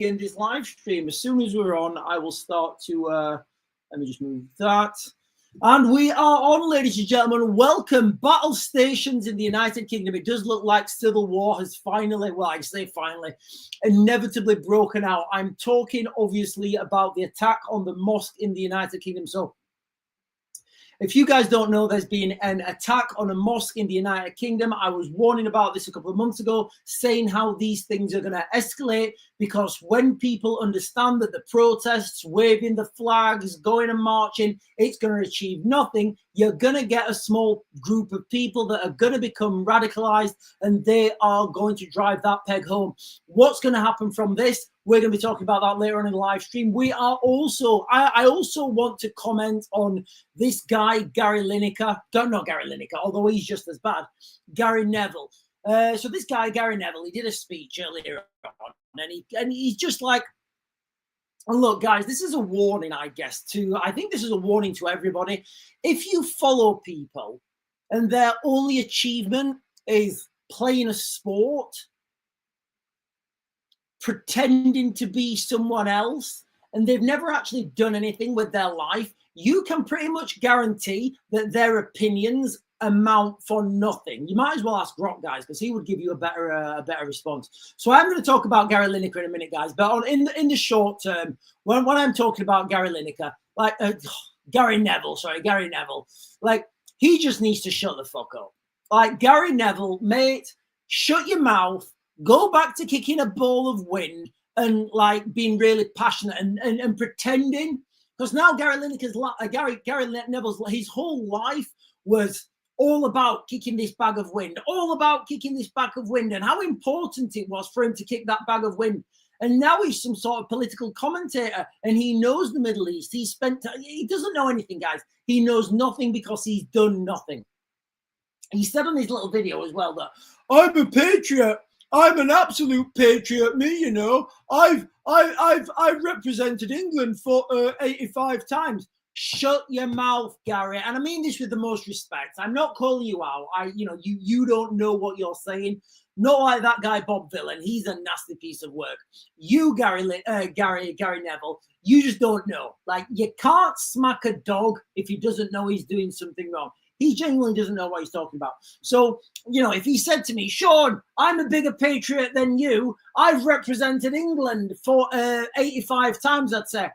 in this live stream. As soon as we're on, I will start to let me just move that. And we are on, ladies and gentlemen. Welcome. Battle stations in the United Kingdom. It does look like civil war has finally, well, I say finally, inevitably broken out. I'm talking, obviously, about the attack on the mosque in the United Kingdom. So if you guys don't know, there's been an attack on a mosque in the United Kingdom. I was warning about this a couple of months ago, saying how these things are going to escalate, because when people understand that the protests, waving the flags, going and marching, it's going to achieve nothing, you're going to get a small group of people that are going to become radicalized, and they are going to drive that peg home. What's going to happen from this? We're going to be talking about that later on in the live stream. We are also, I also want to comment on this guy, Gary Lineker. Not Gary Lineker, although he's just as bad. Gary Neville. So this guy, Gary Neville, he did a speech earlier on, and he's just like, and look, guys, this is a warning, I guess, I think this is a warning to everybody. If you follow people and their only achievement is playing a sport, pretending to be someone else, and they've never actually done anything with their life, you can pretty much guarantee that their opinions amount for nothing. You might as well ask Grok, guys, because he would give you a better response. So I'm going to talk about Gary Lineker in a minute, guys. But in the short term, when I'm talking about Gary Lineker, like Gary Neville, like he just needs to shut the fuck up. Like Gary Neville, mate, shut your mouth. Go back to kicking a ball of wind and like being really passionate and pretending. Because now Gary Neville's his whole life was all about kicking this bag of wind, and how important it was for him to kick that bag of wind. And now he's some sort of political commentator, and he knows the Middle East. He doesn't know anything, guys. He knows nothing because he's done nothing. He said on his little video as well that I'm a patriot. I'm an absolute patriot, me, you know. I've represented England for 85 times. Shut your mouth, Gary. And I mean this with the most respect. I'm not calling you out. You don't know what you're saying. Not like that guy Bob Villan. He's a nasty piece of work. You, Gary Neville, you just don't know. Like, you can't smack a dog if he doesn't know he's doing something wrong. He genuinely doesn't know what he's talking about. So, if he said to me, Sean, I'm a bigger patriot than you, I've represented England for 85 times, I'd say.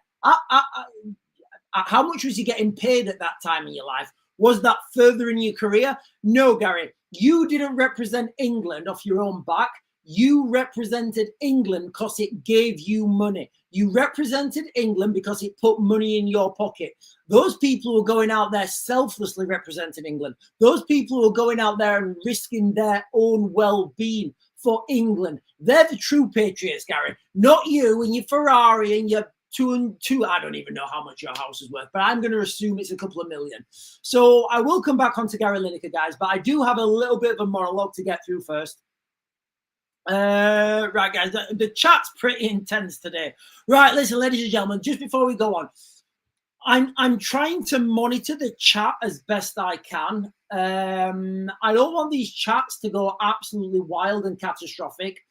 How much was you getting paid at that time in your life? Was that furthering your career? No, Gary. You didn't represent England off your own back. You represented England because it gave you money. You represented England because it put money in your pocket. Those people who are going out there selflessly representing England. Those people who are going out there and risking their own well-being for England. They're the true patriots, Gary. Not you and your Ferrari and your two. I don't even know how much your house is worth, but I'm going to assume it's a couple of million. So I will come back onto Gary Lineker, guys, but I do have a little bit of a monologue to get through first. Right, guys, the chat's pretty intense today. Right, listen, ladies and gentlemen, just before we go on, I'm trying to monitor the chat as best I can. I don't want these chats to go absolutely wild and catastrophic.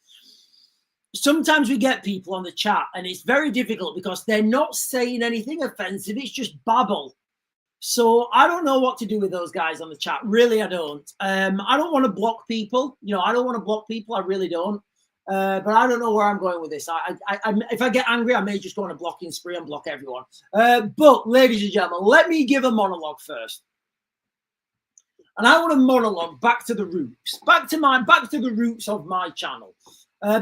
Sometimes we get people on the chat and it's very difficult because they're not saying anything offensive. It's just babble. So I don't know what to do with those guys on the chat. Really, I don't. I don't want to block people. I don't want to block people. I really don't. But I don't know where I'm going with this. If I get angry, I may just go on a blocking spree and block everyone. But ladies and gentlemen, let me give a monologue first. And I want to monologue back to the roots, back to the roots of my channel.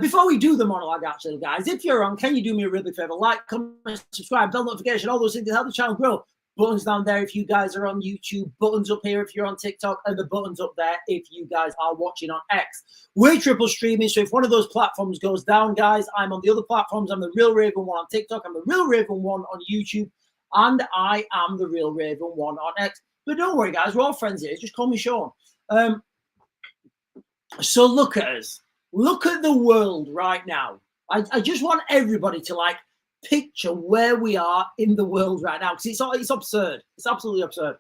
Before we do the monologue, actually, guys, if you're on, can you do me a really big favor? Like, comment, subscribe, bell notification, all those things to help the channel grow. Buttons down there if you guys are on YouTube, buttons up here if you're on TikTok, and the buttons up there if you guys are watching on X. We're triple streaming, so if one of those platforms goes down, guys, I'm on the other platforms. I'm the Real Raven 1 on TikTok, I'm the Real Raven 1 on YouTube, and I am the Real Raven 1 on X. But don't worry, guys, we're all friends here. Just call me Sean. So look at us. Look at the world right now. I just want everybody to, like, picture where we are in the world right now, because it's absurd. It's absolutely absurd.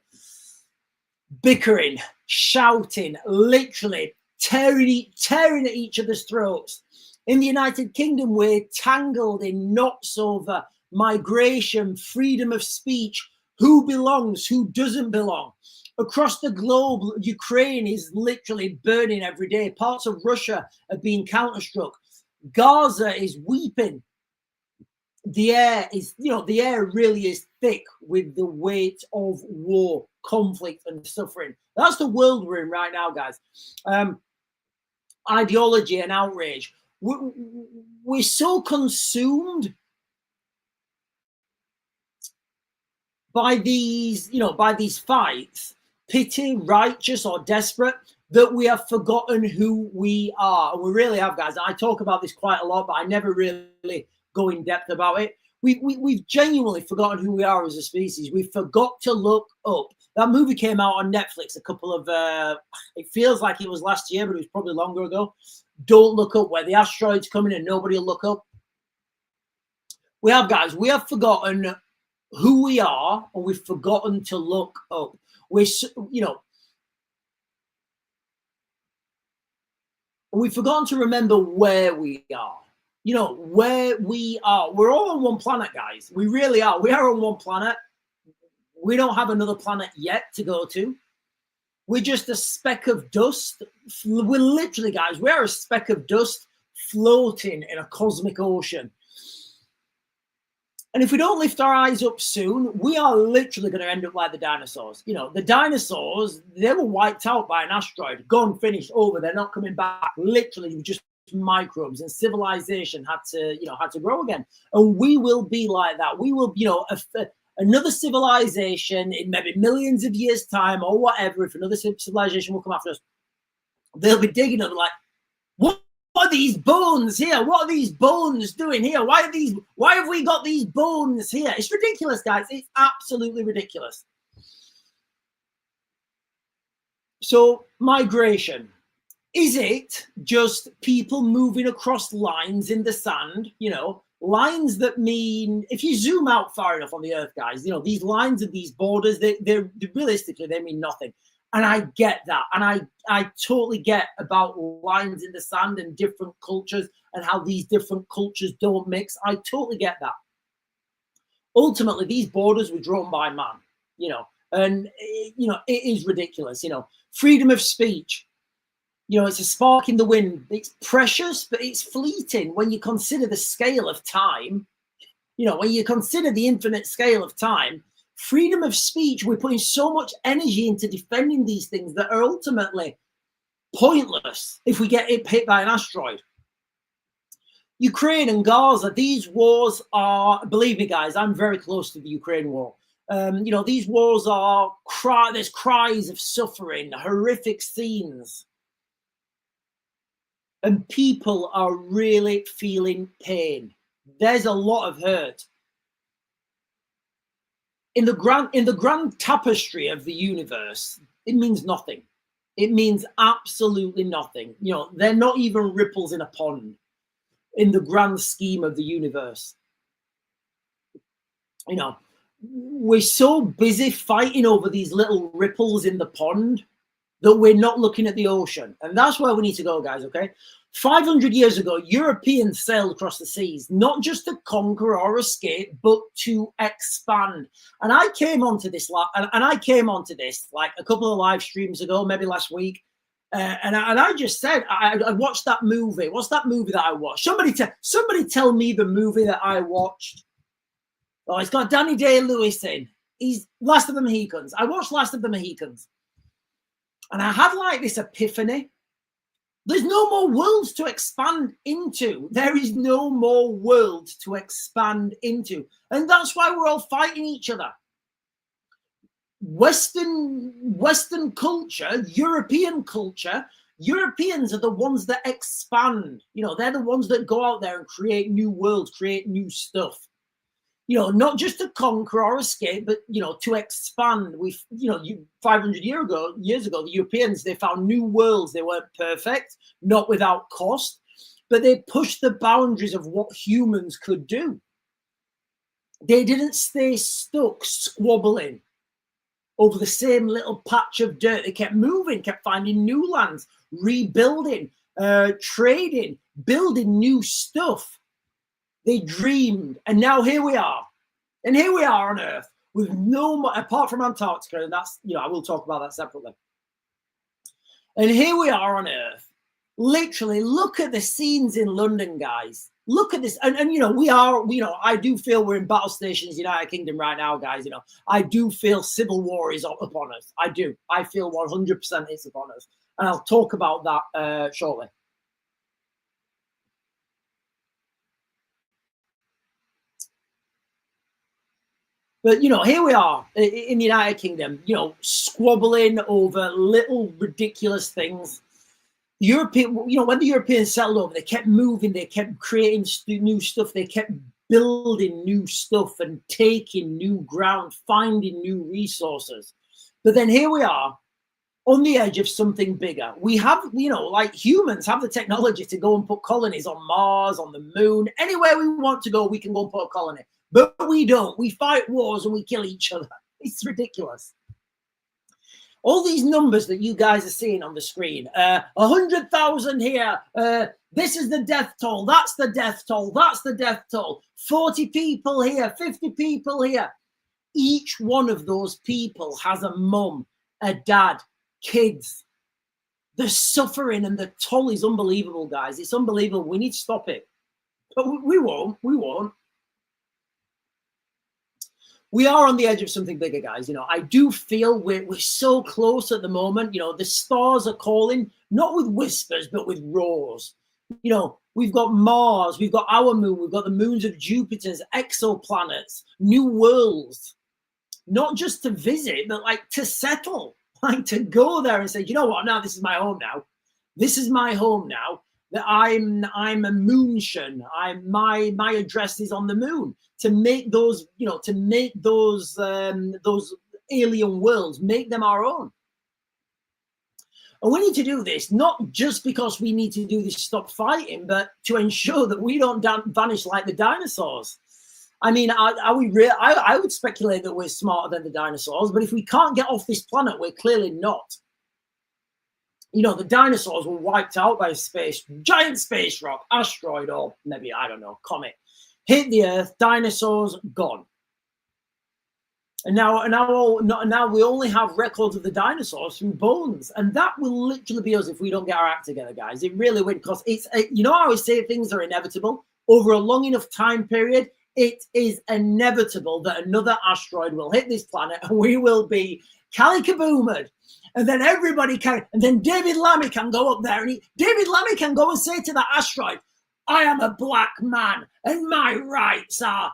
Bickering, shouting, literally tearing at each other's throats. In the United Kingdom, we're tangled in knots over migration, freedom of speech, who belongs, who doesn't belong. Across the globe, Ukraine is literally burning every day. Parts of Russia are being counterstruck. Gaza is weeping. The air is, the air really is thick with the weight of war, conflict, and suffering. That's the world we're in right now, guys. Ideology and outrage. We're so consumed by these, by these fights, pity, righteous or desperate, that we have forgotten who we are. And we really have, guys. I talk about this quite a lot, but I never really go in depth about it. We've genuinely forgotten who we are as a species. We forgot to look up. That movie came out on Netflix a couple of, it feels like it was last year, but it was probably longer ago. Don't Look Up, where the asteroid's coming and nobody will look up. We have, guys, we have forgotten who we are, and we've forgotten to look up. We've forgotten to remember where we are. Where we are. We're all on one planet, guys. We really are. We are on one planet. We don't have another planet yet to go to. We're just a speck of dust. We're literally, guys, we're a speck of dust floating in a cosmic ocean. And if we don't lift our eyes up soon, we are literally going to end up like the dinosaurs. The dinosaurs, they were wiped out by an asteroid, gone, finished, over. They're not coming back. Literally, just microbes, and civilization had to grow again. And we will be like that. We will, another civilization in maybe millions of years' time or whatever. If another civilization will come after us, they'll be digging up like, what are these bones here? What are these bones doing here? Why have we got these bones here? It's ridiculous, guys. It's absolutely ridiculous. So migration. Is it just people moving across lines in the sand? Lines that mean, if you zoom out far enough on the earth, guys, these lines and these borders, they're realistically, they mean nothing. And I get that. And I totally get about lines in the sand and different cultures and how these different cultures don't mix. I totally get that. Ultimately, these borders were drawn by man, and, it is ridiculous, freedom of speech. It's a spark in the wind. It's precious, but it's fleeting when you consider the scale of time. When you consider the infinite scale of time, freedom of speech, we're putting so much energy into defending these things that are ultimately pointless if we get hit by an asteroid. Ukraine and Gaza, these wars are, believe me, guys, I'm very close to the Ukraine war. These wars are, there's cries of suffering, horrific scenes. And people are really feeling pain. There's a lot of hurt. In the grand tapestry of the universe, it means nothing. It means absolutely nothing. They're not even ripples in a pond in the grand scheme of the universe. We're so busy fighting over these little ripples in the pond that we're not looking at the ocean. And that's where we need to go, guys, okay? 500 years ago, Europeans sailed across the seas, not just to conquer or escape, but to expand. And I came onto this, like a couple of live streams ago, maybe last week. And I just said, I watched that movie. What's that movie that I watched? Somebody tell me the movie that I watched. Oh, it's got Danny Day-Lewis in. He's Last of the Mohicans. I watched Last of the Mohicans. And I had like this epiphany. There's no more worlds to expand into. There is no more world to expand into. And that's why we're all fighting each other. Western culture, European culture, Europeans are the ones that expand. They're the ones that go out there and create new worlds, create new stuff. Not just to conquer or escape, but, to expand. 500 years ago, the Europeans, they found new worlds. They weren't perfect, not without cost, but they pushed the boundaries of what humans could do. They didn't stay stuck squabbling over the same little patch of dirt. They kept moving, kept finding new lands, rebuilding, trading, building new stuff. They dreamed, and now here we are. And here we are on Earth with no, apart from Antarctica, and that's, I will talk about that separately. And here we are on Earth. Literally, look at the scenes in London, guys. Look at this. And we are, I do feel we're in battle stations, United Kingdom right now, guys. I do feel civil war is upon us. I do. I feel 100% it's upon us. And I'll talk about that shortly. But, here we are in the United Kingdom, squabbling over little ridiculous things. European, when the Europeans settled over, they kept moving, they kept creating new stuff, they kept building new stuff and taking new ground, finding new resources. But then here we are on the edge of something bigger. We have, like humans have the technology to go and put colonies on Mars, on the moon, anywhere we want to go, we can go and put a colony. But we don't. We fight wars and we kill each other. It's ridiculous. All these numbers that you guys are seeing on the screen, 100,000 here. This is the death toll. That's the death toll. That's the death toll. 40 people here, 50 people here. Each one of those people has a mum, a dad, kids. The suffering and the toll is unbelievable, guys. It's unbelievable. We need to stop it. But we won't. We won't. We are on the edge of something bigger, guys. I do feel we're so close at the moment. The stars are calling, not with whispers, but with roars. We've got Mars, we've got our moon, we've got the moons of Jupiter's, exoplanets, new worlds, not just to visit, but like to settle, like to go there and say, you know what, now this is my home now. This is my home now. That I'm a moonshun. My address is on the moon. To make those, those alien worlds, make them our own. And we need to do this not just because we need to do this, stop fighting, but to ensure that we don't vanish like the dinosaurs. I mean, are we real? I would speculate that we're smarter than the dinosaurs, but if we can't get off this planet, we're clearly not. The dinosaurs were wiped out by a giant space rock, asteroid, or maybe, I don't know, comet. Hit the Earth, dinosaurs gone. And now we only have records of the dinosaurs through bones. And that will literally be us if we don't get our act together, guys. It really will, because it's, I always say things are inevitable. Over a long enough time period, it is inevitable that another asteroid will hit this planet and we will be cali-kaboomed. And then everybody can, and then David Lammy can go up there and David Lammy can go and say to the asteroid, I am a black man and my rights are,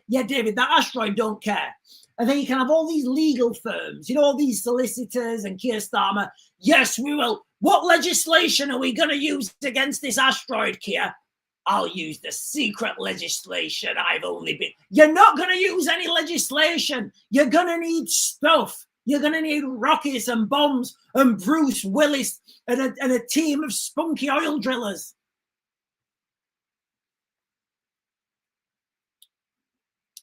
yeah, David, that asteroid don't care. And then you can have all these legal firms, all these solicitors and Keir Starmer. Yes, we will. What legislation are we going to use against this asteroid, Keir? I'll use the secret legislation You're not going to use any legislation. You're going to need stuff. You're going to need rockets and bombs and Bruce Willis and a team of spunky oil drillers.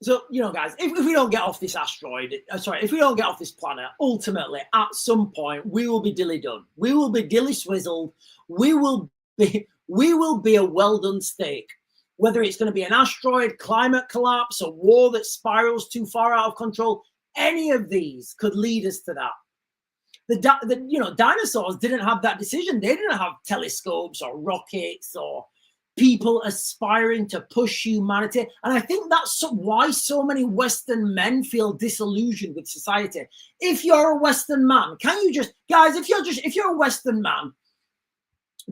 So, guys, if we don't get off this asteroid, if we don't get off this planet, ultimately, at some point, we will be dilly done. We will be dilly swizzled. We will be a well-done steak. Whether it's going to be an asteroid, climate collapse, a war that spirals too far out of control, any of these could lead us to that. Dinosaurs didn't have that decision. They didn't have telescopes or rockets or people aspiring to push humanity. And I think that's why so many Western men feel disillusioned with society. If you're a Western man, if you're a Western man,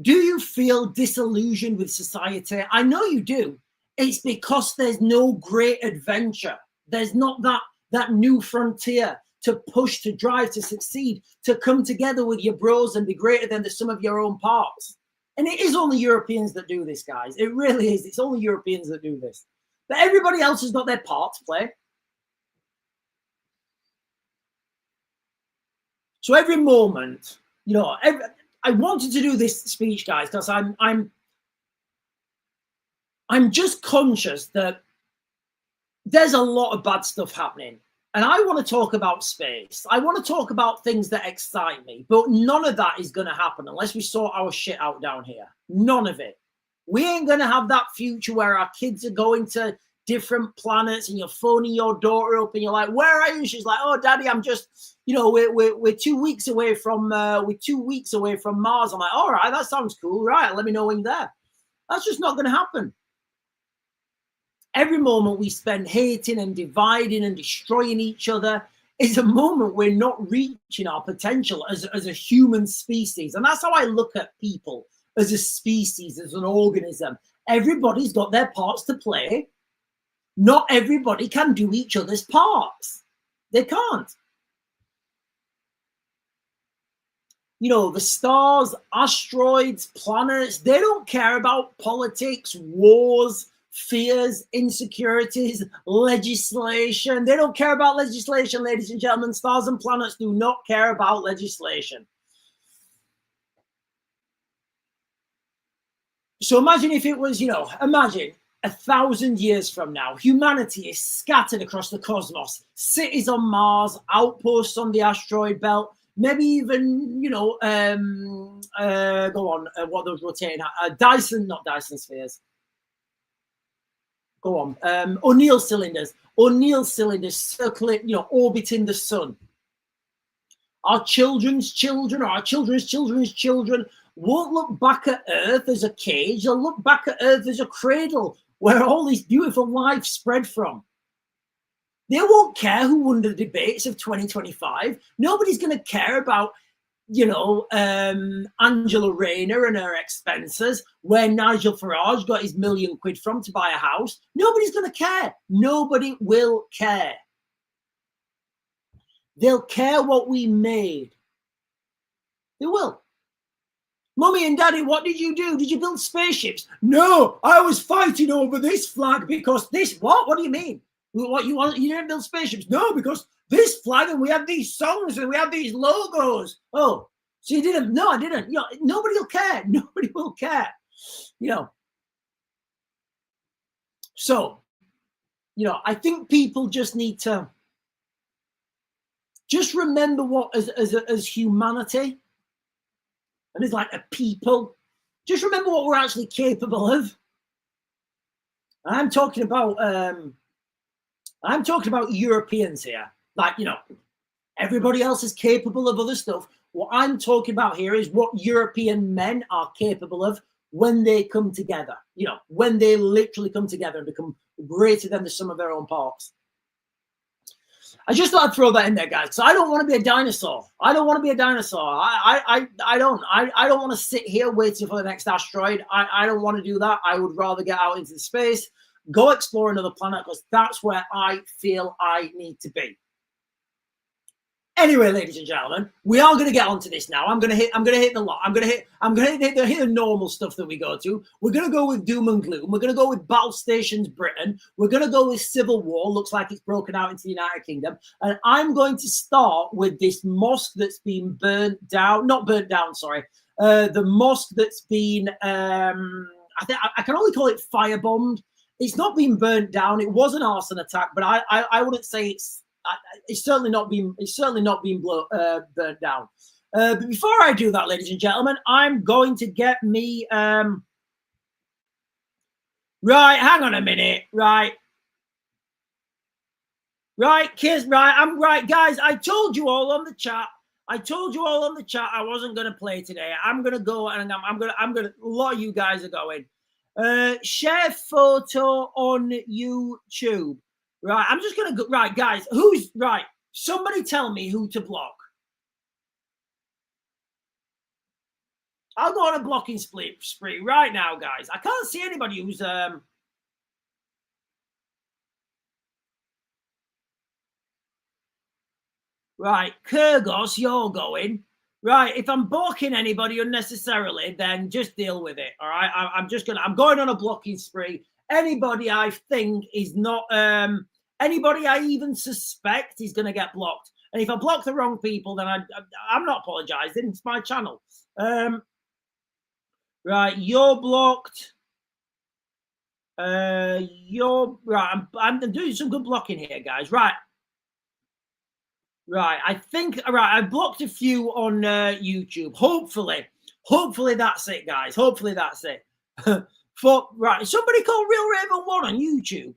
do you feel disillusioned with society? I know you do. It's because there's no great adventure. There's not that new frontier to push, to drive, to succeed, to come together with your bros and be greater than the sum of your own parts. And it is only Europeans that do this, guys. It really is. It's only Europeans that do this. But everybody else has got their part to play. So every moment, I wanted to do this speech, guys, because I'm just conscious that there's a lot of bad stuff happening. And I want to talk about space. I want to talk about things that excite me. But none of that is going to happen unless we sort our shit out down here. None of it. We ain't going to have that future where our kids are going to different planets and you're phoning your daughter up and you're like, where are you? She's like, oh, Daddy, I'm just, you know, we're 2 weeks away from Mars. I'm like, all right, that sounds cool. Right, let me know when you're there. That's just not going to happen. Every moment we spend hating and dividing and destroying each other is a moment we're not reaching our potential as a human species. And that's how I look at people as a species, as an organism. Everybody's got their parts to play. Not everybody can do each other's parts. They can't. You know, the stars, asteroids, planets, they don't care about politics, wars, fears, insecurities, legislation. They don't care about legislation, ladies and gentlemen. Stars and planets do not care about legislation. So imagine if it was, you know, imagine 1,000 years from now, humanity is scattered across the cosmos, cities on Mars, outposts on the asteroid belt, maybe even, you know, what those rotating, not Dyson spheres. Go on, O'Neill cylinders circling, you know, orbiting the sun. Our children's children, or our children's children's children won't look back at Earth as a cage. They'll look back at Earth as a cradle where all this beautiful life spread from. They won't care who won the debates of 2025. Nobody's going to care about, you know, Angela Rayner and her expenses, where Nigel Farage got his £1 million from to buy a house. Nobody's going to care. Nobody will care. They'll care what we made. They will. Mommy and Daddy, what did you do? Did you build spaceships? No, I was fighting over this flag because this, what? What do you mean? What, you didn't build spaceships? No, because this flag and we had these songs and we had these logos. Oh, so you didn't? No, I didn't. You know, nobody will care. Nobody will care. You know. So, you know, I think people just need to just remember what as humanity and as like a people, just remember what we're actually capable of. I'm talking about Europeans here. Like, you know, everybody else is capable of other stuff. What I'm talking about here is what European men are capable of when they come together. You know, when they literally come together and become greater than the sum of their own parts. I just thought I'd throw that in there, guys. So I don't want to be a dinosaur. I don't want to be a dinosaur. I don't want to sit here waiting for the next asteroid. I don't want to do that. I would rather get out into space, go explore another planet, because that's where I feel I need to be. Anyway, ladies and gentlemen, we are going to get onto this now. I'm going to hit the lot. I'm going to hit the normal stuff that we go to. We're going to go with doom and gloom. We're going to go with battle stations Britain. We're going to go with civil war. Looks like it's broken out into the United Kingdom. And I'm going to start with this mosque that's been burnt down. Not burnt down, sorry. The mosque that's been, I think I can only call it firebombed. It's not been burnt down. It was an arson attack, but I wouldn't say it's certainly not been burnt down. But before I do that, ladies and gentlemen, I'm going to get me right. Hang on a minute. Right, kids. Right, I'm right, guys. I told you all on the chat. I wasn't going to play today. I'm going to go and I'm going to. A lot of you guys are going. Share photo on YouTube. Right, I'm just going to go. Right, guys, who's right? Somebody tell me who to block. I'll go on a blocking spree right now, guys. I can't see anybody who's right, Kurgos, you're going. Right, if I'm blocking anybody unnecessarily, then just deal with it. All right, I'm going on a blocking spree. Anybody I think is not anybody I even suspect is going to get blocked. And if I block the wrong people, then I'm not apologizing. It's my channel. Right, you're blocked. You're right. I'm doing some good blocking here, guys. Right. I think. Right, I blocked a few on YouTube. Hopefully that's it, guys. Hopefully that's it. Right, somebody called Real Raven 1 on YouTube.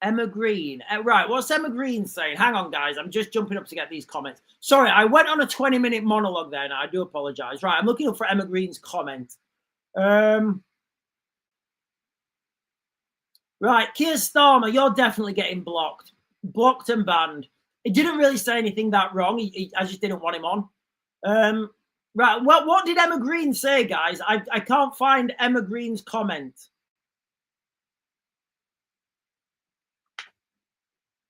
Emma Green. Right, what's Emma Green saying? Hang on, guys. I'm just jumping up to get these comments. Sorry, I went on a 20-minute monologue there. Now I do apologize. Right, I'm looking up for Emma Green's comment. Right, Keir Starmer, you're definitely getting blocked. Blocked and banned. It didn't really say anything that wrong. I just didn't want him on. Right, well, what did Emma Green say, guys? I can't find Emma Green's comment.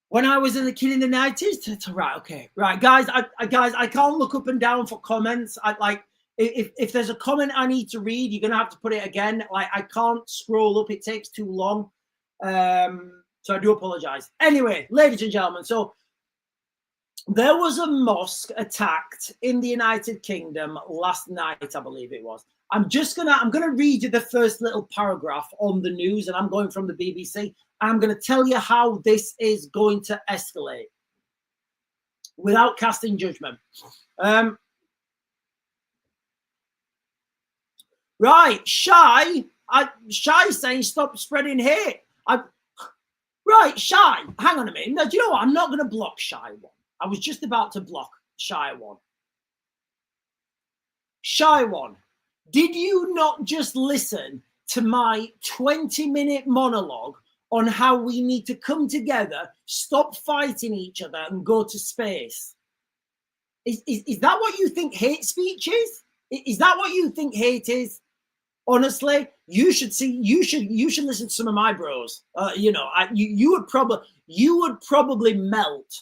When I was a kid in the 90s, right, okay, right, guys, I can't look up and down for comments. If there's a comment I need to read, you're gonna have to put it again. Like, I can't scroll up; it takes too long. So I do apologize. Anyway, ladies and gentlemen, so there was a mosque attacked in the United Kingdom last night, I believe it was. I'm gonna read you the first little paragraph on the news, and I'm going from the BBC. I'm going to tell you how this is going to escalate without casting judgment. Right, Shy saying stop spreading hate. Right, Shy, hang on a minute. No, do you know what? I'm not going to block Shy 1. I was just about to block Shy 1. Shy 1, did you not just listen to my 20-minute monologue on how we need to come together, stop fighting each other, and go to space? Is that what you think hate speech is? Is that what you think hate is? Honestly, you should listen to some of my bros. You would probably melt,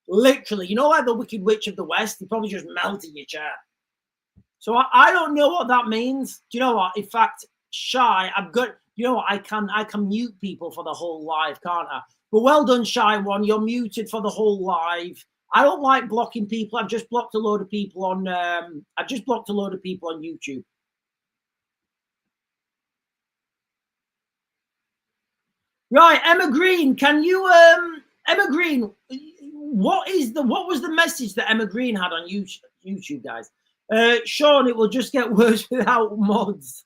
literally. You know, like the Wicked Witch of the West, you probably just melt in your chair. So I don't know what that means. Do you know what? In fact, Shy, I've got. You know what? I can mute people for the whole live, can't I? But well done, Shy 1. You're muted for the whole live. I don't like blocking people. I've just blocked a load of people on. YouTube. Right, Emma Green. Can you, Emma Green? What was the message that Emma Green had on YouTube, guys? Sean, it will just get worse without mods.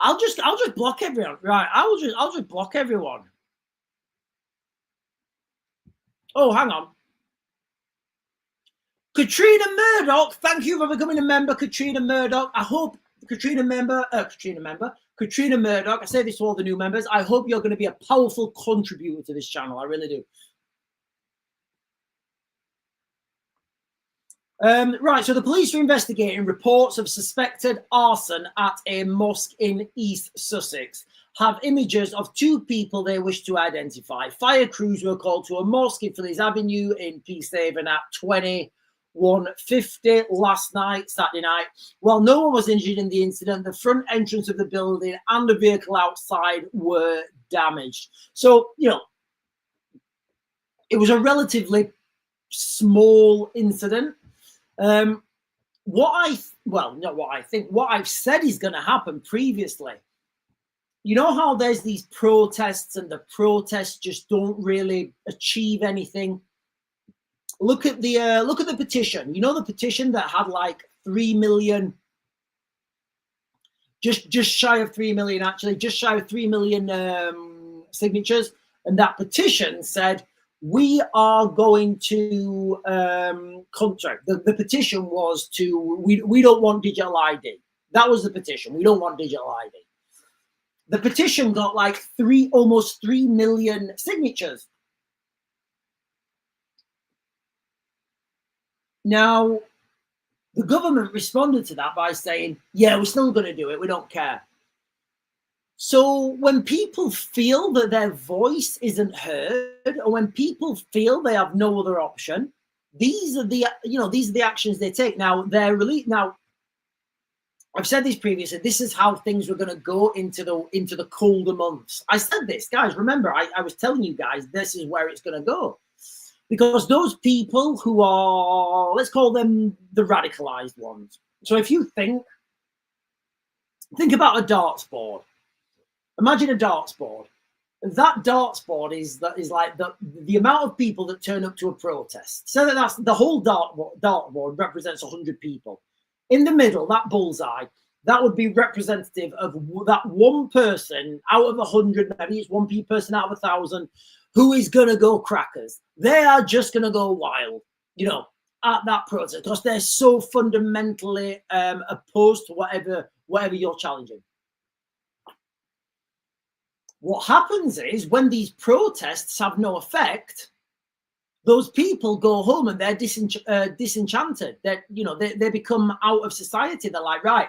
I'll just block everyone. Right, I'll just block everyone. Oh, hang on. Katrina Murdoch, thank you for becoming a member, Katrina Murdoch. I hope Katrina Murdoch, I say this to all the new members, I hope you're going to be a powerful contributor to this channel. I really do. Right, so the police are investigating reports of suspected arson at a mosque in East Sussex. Have images of 2 people they wish to identify. Fire crews were called to a mosque in Fleas Avenue in Peacehaven at 21:50 last night, Saturday night. While no one was injured in the incident, the front entrance of the building and the vehicle outside were damaged. So, you know, it was a relatively small incident. What I've said is going to happen previously. You know how there's these protests and the protests just don't really achieve anything. Look at the petition. You know, the petition that had like 3 million, just shy of 3 million, actually, just shy of 3 million signatures. And that petition said, we are going to contract. The petition was we don't want digital ID. That was the petition. We don't want digital ID. The petition got like almost 3 million signatures. Now, the government responded to that by saying, yeah, we're still going to do it. We don't care. So when people feel that their voice isn't heard, or when people feel they have no other option, these are the actions they take. Now, I've said this previously. This is how things were going to go into the colder months. I said this, guys. Remember, I was telling you guys this is where it's going to go, because those people who are, let's call them the radicalized ones. So if you think about a darts board. Imagine a darts board. that darts board is like the amount of people that turn up to a protest. So that's the whole dartboard represents 100 people. In the middle, that bullseye, that would be representative of that one person out of 100, maybe it's one person out of 1,000, who is going to go crackers. They are just going to go wild, at that protest, because they're so fundamentally opposed to whatever you're challenging. What happens is when these protests have no effect, those people go home and they're disenchanted. They become out of society. They're like, right,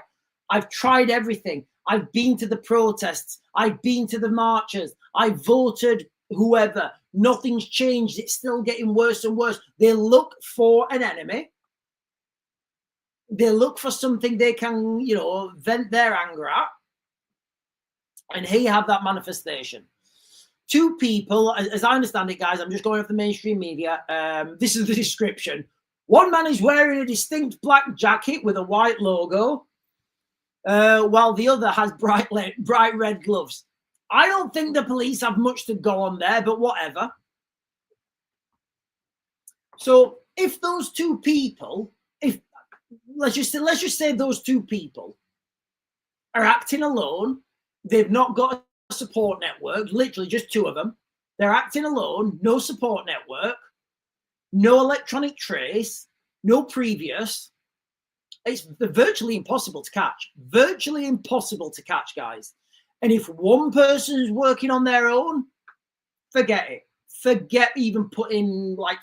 I've tried everything. I've been to the protests. I've been to the marches. I voted whoever. Nothing's changed. It's still getting worse and worse. They look for an enemy. They look for something they can, vent their anger at. And here you have that manifestation. Two people, as I understand it, guys, I'm just going off the mainstream media. This is the description. One man is wearing a distinct black jacket with a white logo, while the other has bright red gloves. I don't think the police have much to go on there, but whatever. So if those two people, let's just say those two people are acting alone, they've not got a support network, literally just two of them. They're acting alone, no support network, no electronic trace, no previous. It's virtually impossible to catch. Virtually impossible to catch, guys. And if one person is working on their own, forget it. Forget even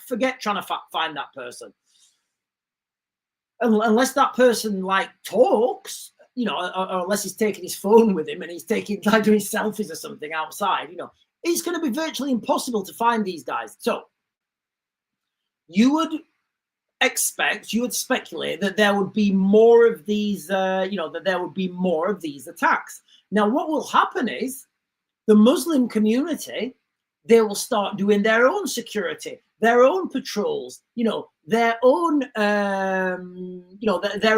forget trying to find that person. Unless that person talks, or unless he's taking his phone with him and he's doing selfies or something outside, it's going to be virtually impossible to find these guys. So you would speculate that there would be more of these, that there would be more of these attacks. Now, what will happen is the Muslim community, they will start doing their own security, their own patrols, their own, their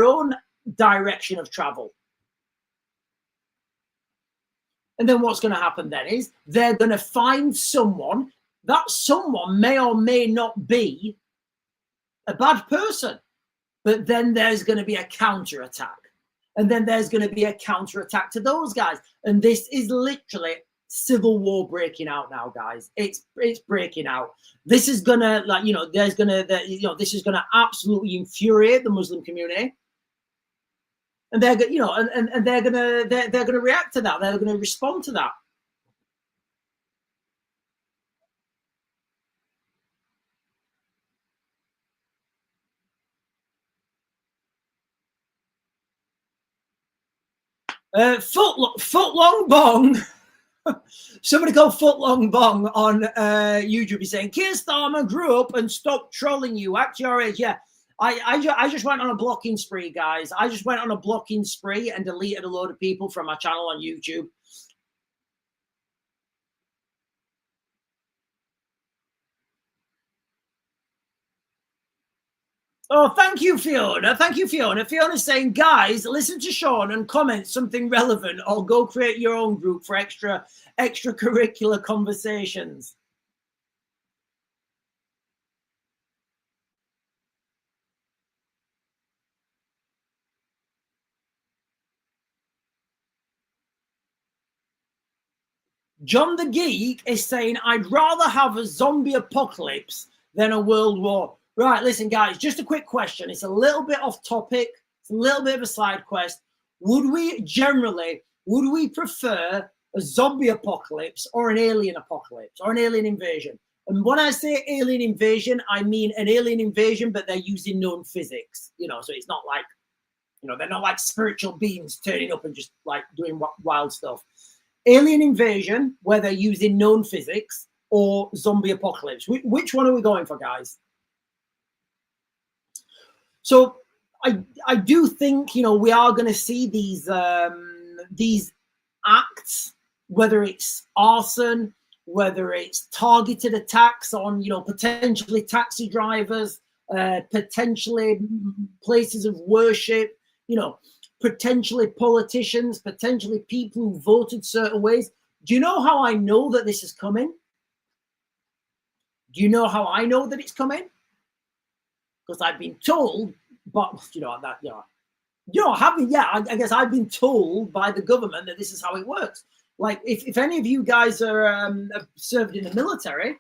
own direction of travel. And then what's going to happen then is they're going to find someone. That someone may or may not be a bad person, but then there's going to be a counterattack. And then there's going to be a counterattack to those guys. And this is literally civil war breaking out now, guys. It's breaking out. This is going to this is going to absolutely infuriate the Muslim community. And they're they're gonna react to that. They're gonna respond to that. Footlong Bong. Somebody called Footlong Bong on YouTube is saying, Keir Starmer grew up and stopped trolling you. Act your age. Yeah. I just went on a blocking spree, guys. I just went on a blocking spree and deleted a load of people from my channel on YouTube. Oh, thank you, Fiona. Thank you, Fiona. Fiona's saying, guys, listen to Sean and comment something relevant or go create your own group for extracurricular conversations. John the Geek is saying, I'd rather have a zombie apocalypse than a world war. Right, listen, guys, just a quick question. It's a little bit off topic. It's a little bit of a side quest. Would we prefer a zombie apocalypse or an alien apocalypse or an alien invasion? And when I say alien invasion, I mean an alien invasion, but they're using known physics, so it's not like, they're not like spiritual beings turning up and just doing wild stuff. Alien invasion, where they're using known physics, or zombie apocalypse. Which one are we going for, guys? So I do think, we are going to see these acts, whether it's arson, whether it's targeted attacks on, potentially taxi drivers, potentially places of worship, potentially politicians, potentially people who voted certain ways. Do you know how I know that this is coming? Do you know how I know that it's coming? Because I've been told, but I guess I've been told by the government that this is how it works. Like, if any of you guys are served in the military,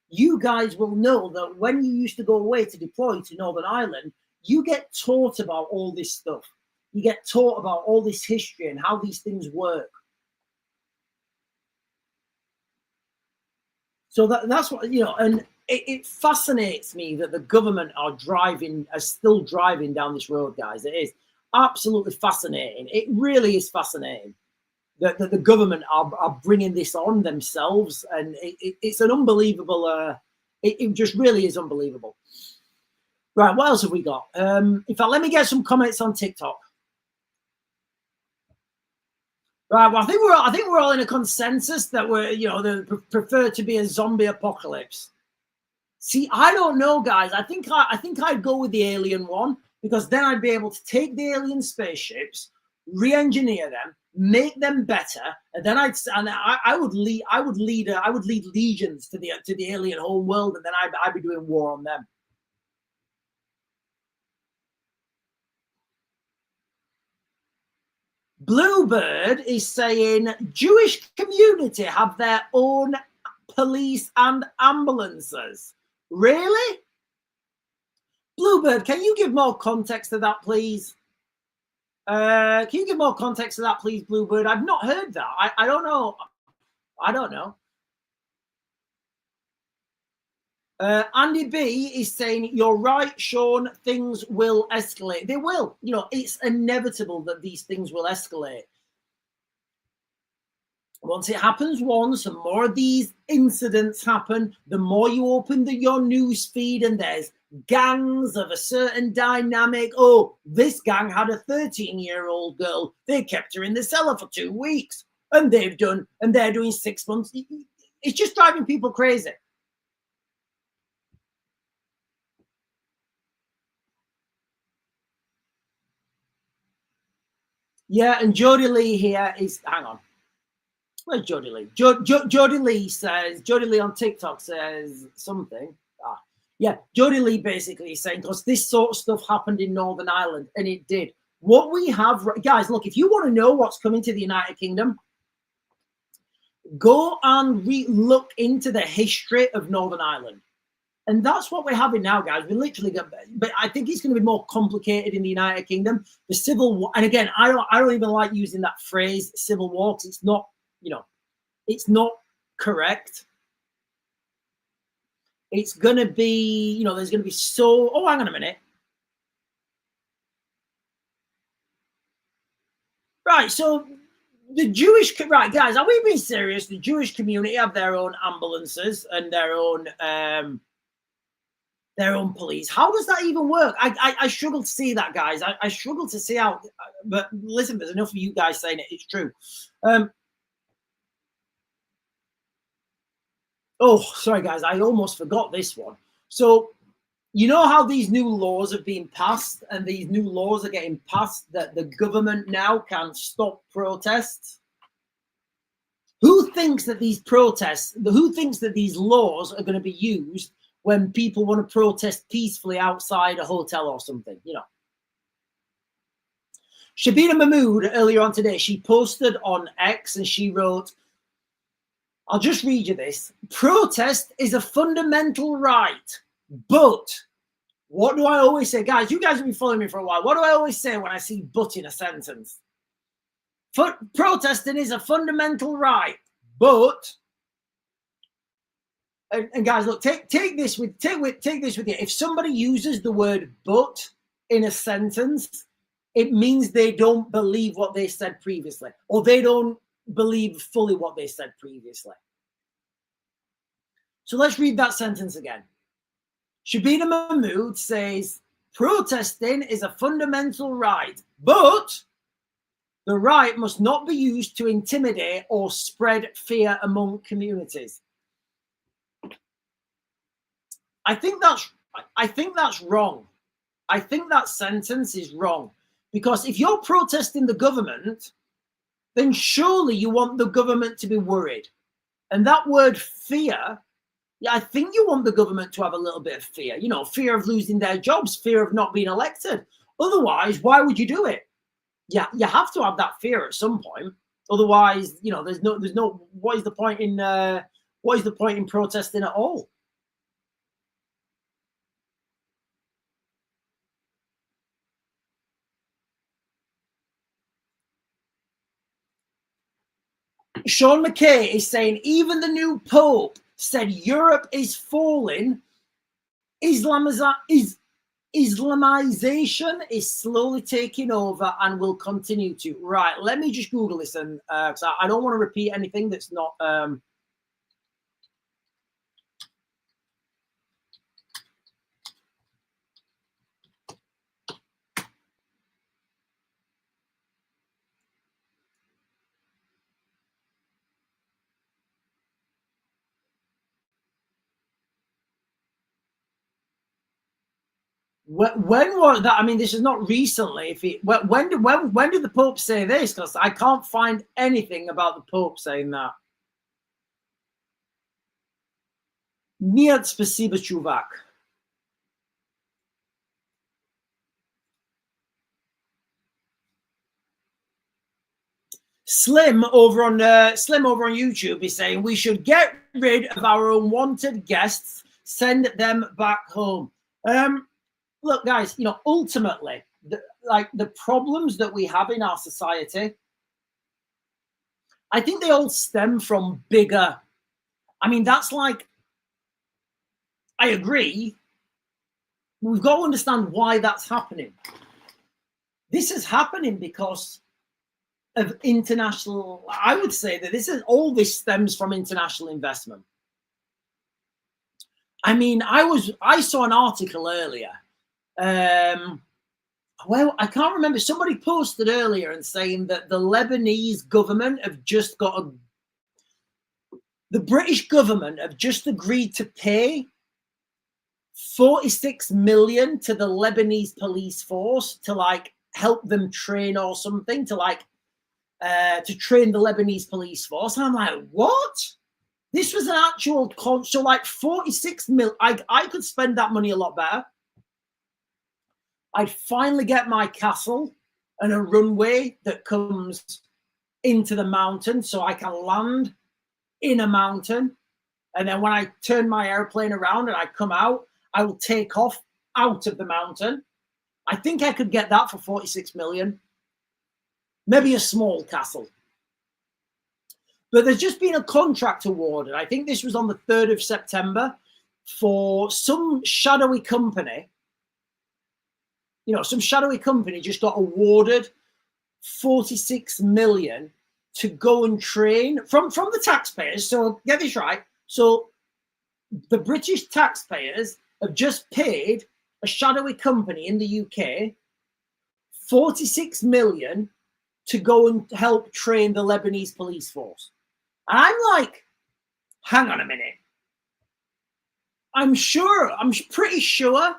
you guys will know that when you used to go away to deploy to Northern Ireland, you get taught about all this stuff. You get taught about all this history and how these things work. So that's what, and it fascinates me that the government are still driving down this road, guys. It is absolutely fascinating. It really is fascinating that the government are bringing this on themselves, and it's an unbelievable. It just really is unbelievable. Right, what else have we got? In fact, let me get some comments on TikTok. Right, well, I think we're all in a consensus that they prefer to be a zombie apocalypse. See, I don't know, guys. I think I'd go with the alien one, because then I'd be able to take the alien spaceships, re-engineer them, make them better, and then I would lead legions to the alien home world, and then I'd be doing war on them. Bluebird is saying Jewish community have their own police and ambulances. Really? Bluebird, can you give more context to that, please? Can you give more context to that, please, Bluebird? I've not heard that. I don't know. I don't know. Andy B is saying, you're right, Sean, things will escalate. They will. It's inevitable that these things will escalate. Once it happens once, and more of these incidents happen, the more you open your news feed and there's gangs of a certain dynamic. Oh, this gang had a 13-year-old girl. They kept her in the cellar for 2 weeks, and they're doing 6 months. It's just driving people crazy. Yeah, and Jody Lee here is, hang on. Where's Jody Lee? Jody Lee on TikTok says something. Yeah, Jody Lee basically is saying, because this sort of stuff happened in Northern Ireland, and it did. What we have, guys, look, if you want to know what's coming to the United Kingdom, go and look into the history of Northern Ireland. And that's what we're having now, guys. We literally got, but I think it's going to be more complicated in the United Kingdom. The civil war, and again, I don't even like using that phrase, civil war, because it's not, it's not correct. It's going to be, there's going to be oh, hang on a minute. Right, so the Jewish, right, guys, are we being serious? The Jewish community have their own ambulances and their own police. How does that even work? I struggle to see that, guys. I struggle to see how, but listen, there's enough of you guys saying it. It's true. Oh, sorry, guys. I almost forgot this one. So, you know how these new laws have been passed, and these new laws are getting passed that the government now can stop protests? Who thinks that these laws are going to be used when people want to protest peacefully outside a hotel or something? Shabina Mahmood, earlier on today, she posted on X and she wrote, I'll just read you this. Protest is a fundamental right, but what do I always say? Guys, you guys have been following me for a while. What do I always say when I see but in a sentence? Protesting is a fundamental right, but, and guys, look, take this with you. If somebody uses the word but in a sentence, it means they don't believe what they said previously, or they don't believe fully what they said previously. So let's read that sentence again. Shabina Mahmood says, protesting is a fundamental right, but the right must not be used to intimidate or spread fear among communities. I think that's wrong. I think that sentence is wrong, because if you're protesting the government, then surely you want the government to be worried. And that word fear, yeah, I think you want the government to have a little bit of fear, you know, fear of losing their jobs, fear of not being elected. Otherwise, why would you do it? Yeah, you have to have that fear at some point. Otherwise, you know, there's no. What is the point in protesting at all? Sean McKay is saying even the new Pope said Europe is falling. Islamization is slowly taking over and will continue to. Right, let me just Google this, and because I don't want to repeat anything that's not. When was that? I mean, this is not recently. When did the Pope say this? Because I can't find anything about the Pope saying that. Нет, спасибо, чувак. Slim over on YouTube is saying we should get rid of our unwanted guests, send them back home. Look, guys, you know, ultimately, the problems that we have in our society, I think they all stem from bigger. I mean, that's like, I agree. We've got to understand why that's happening. This is happening because of international. I would say that all this stems from international investment. I mean, I saw an article earlier. Well, I can't remember. Somebody posted earlier and saying that the Lebanese government have just the British government have just agreed to pay 46 million to the Lebanese police force to like help them train or something, to like to train the Lebanese police force. And I'm like, what? This was an actual so like 46 mil. I could spend that money a lot better. I'd finally get my castle and a runway that comes into the mountain so I can land in a mountain. And then when I turn my airplane around and I come out, I will take off out of the mountain. I think I could get that for 46 million. Maybe a small castle. But there's just been a contract awarded. I think this was on the 3rd of September for some shadowy company. You know, some shadowy company just got awarded 46 million to go and train from the taxpayers. So get this right. So the British taxpayers have just paid a shadowy company in the UK 46 million to go and help train the Lebanese police force. And I'm like, hang on a minute. I'm pretty sure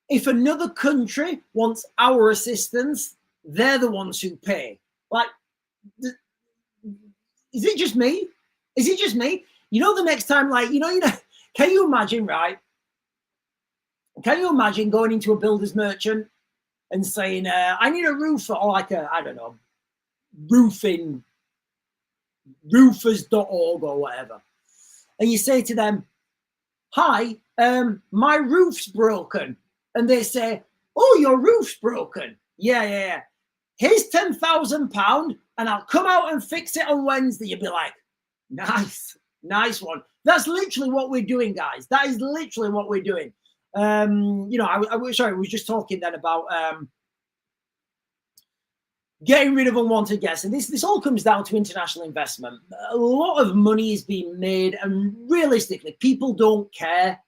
if another country wants our assistance, they're the ones who pay. Like, is it just me? Is it just me? You know, the next time, like, you know, can you imagine, right? Can you imagine going into a builder's merchant and saying, I need a roofer, or like I don't know, roofers.org or whatever. And you say to them, hi, my roof's broken. And they say, oh, your roof's broken. Yeah. Here's £10,000 and I'll come out and fix it on Wednesday. You'd be like, nice one. That's literally what we're doing, guys. That is literally what we're doing. You know, I was just talking then about getting rid of unwanted guests. And this all comes down to international investment. A lot of money is being made, and realistically, people don't care.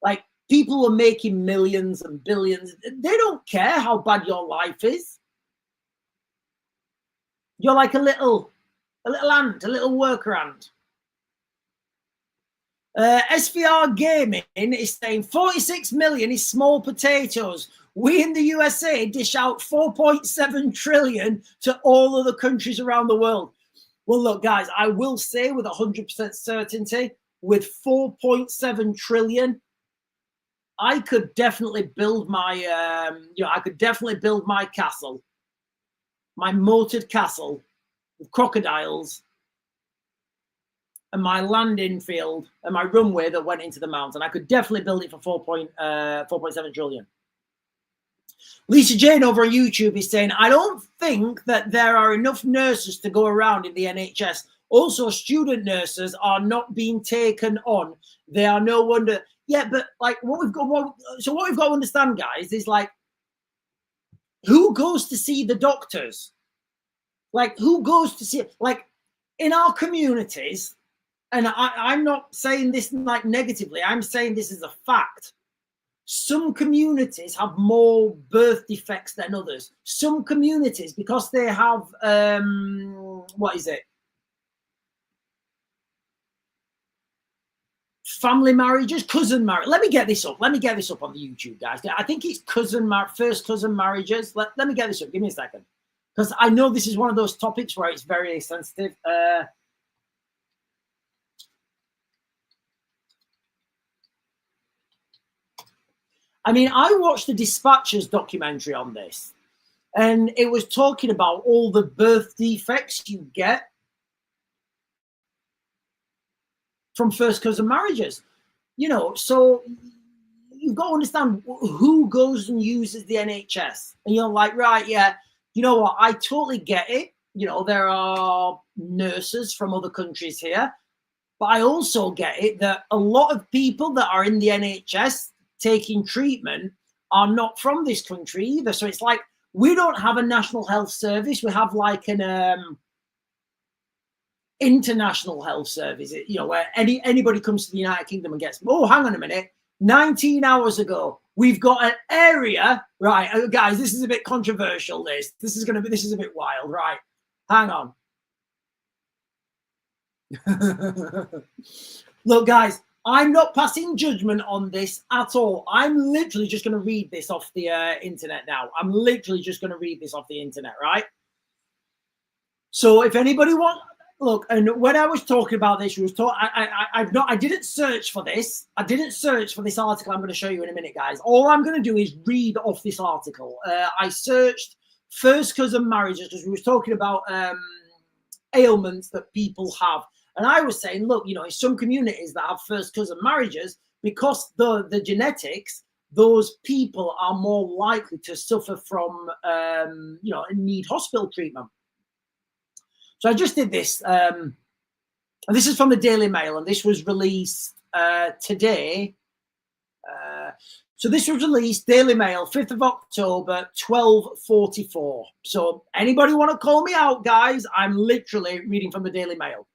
Like, people are making millions and billions. They don't care how bad your life is. You're like a little ant, a little worker ant. SVR Gaming is saying 46 million is small potatoes. We in the USA dish out 4.7 trillion to all other countries around the world. Well, look, guys, I will say with 100% certainty, with 4.7 trillion, I could definitely build my, I could definitely build my castle, my moated castle with crocodiles, and my landing field and my runway that went into the mountain. I could definitely build it for 4.7 trillion. Lisa Jane over on YouTube is saying, I don't think that there are enough nurses to go around in the NHS. Also, student nurses are not being taken on. They are no wonder. Yeah, but like what we've got to understand, guys, is like, who goes to see the doctors? Like, who goes to see it? Like, in our communities, and I'm not saying this like negatively, I'm saying this is a fact. Some communities have more birth defects than others. Some communities, because they have, family marriages, cousin marriage. Let me get this up. Let me get this up on the YouTube, guys. I think it's first cousin marriages. Let me get this up. Give me a second. Because I know this is one of those topics where it's very sensitive. I mean, I watched the Dispatches documentary on this, and it was talking about all the birth defects you get from first cousin marriages. You know, so you've got to understand who goes and uses the NHS. And you're like, right, yeah, you know what? I totally get it. You know, there are nurses from other countries here, but I also get it that a lot of people that are in the NHS taking treatment are not from this country either. So it's like, we don't have a national health service. We have like an international health service, you know, where anybody comes to the United Kingdom and gets, oh, hang on a minute, 19 hours ago, we've got an area, right, guys, this is a bit controversial, this is a bit wild, right, hang on. Look, guys, I'm not passing judgment on this at all. I'm literally just going to read this off the internet now. I'm literally just going to read this off the internet, right? So if anybody wants, look, and when I was talking about this, I didn't search for this. I didn't search for this article I'm going to show you in a minute, guys. All I'm going to do is read off this article. I searched first cousin marriages because we was talking about ailments that people have. And I was saying, look, you know, in some communities that have first cousin marriages, because the genetics, those people are more likely to suffer from, you know, and need hospital treatment. So I just did this. And this is from the Daily Mail, and this was released today. So this was released, Daily Mail, 5th of October, 12:44. So anybody want to call me out, guys? I'm literally reading from the Daily Mail.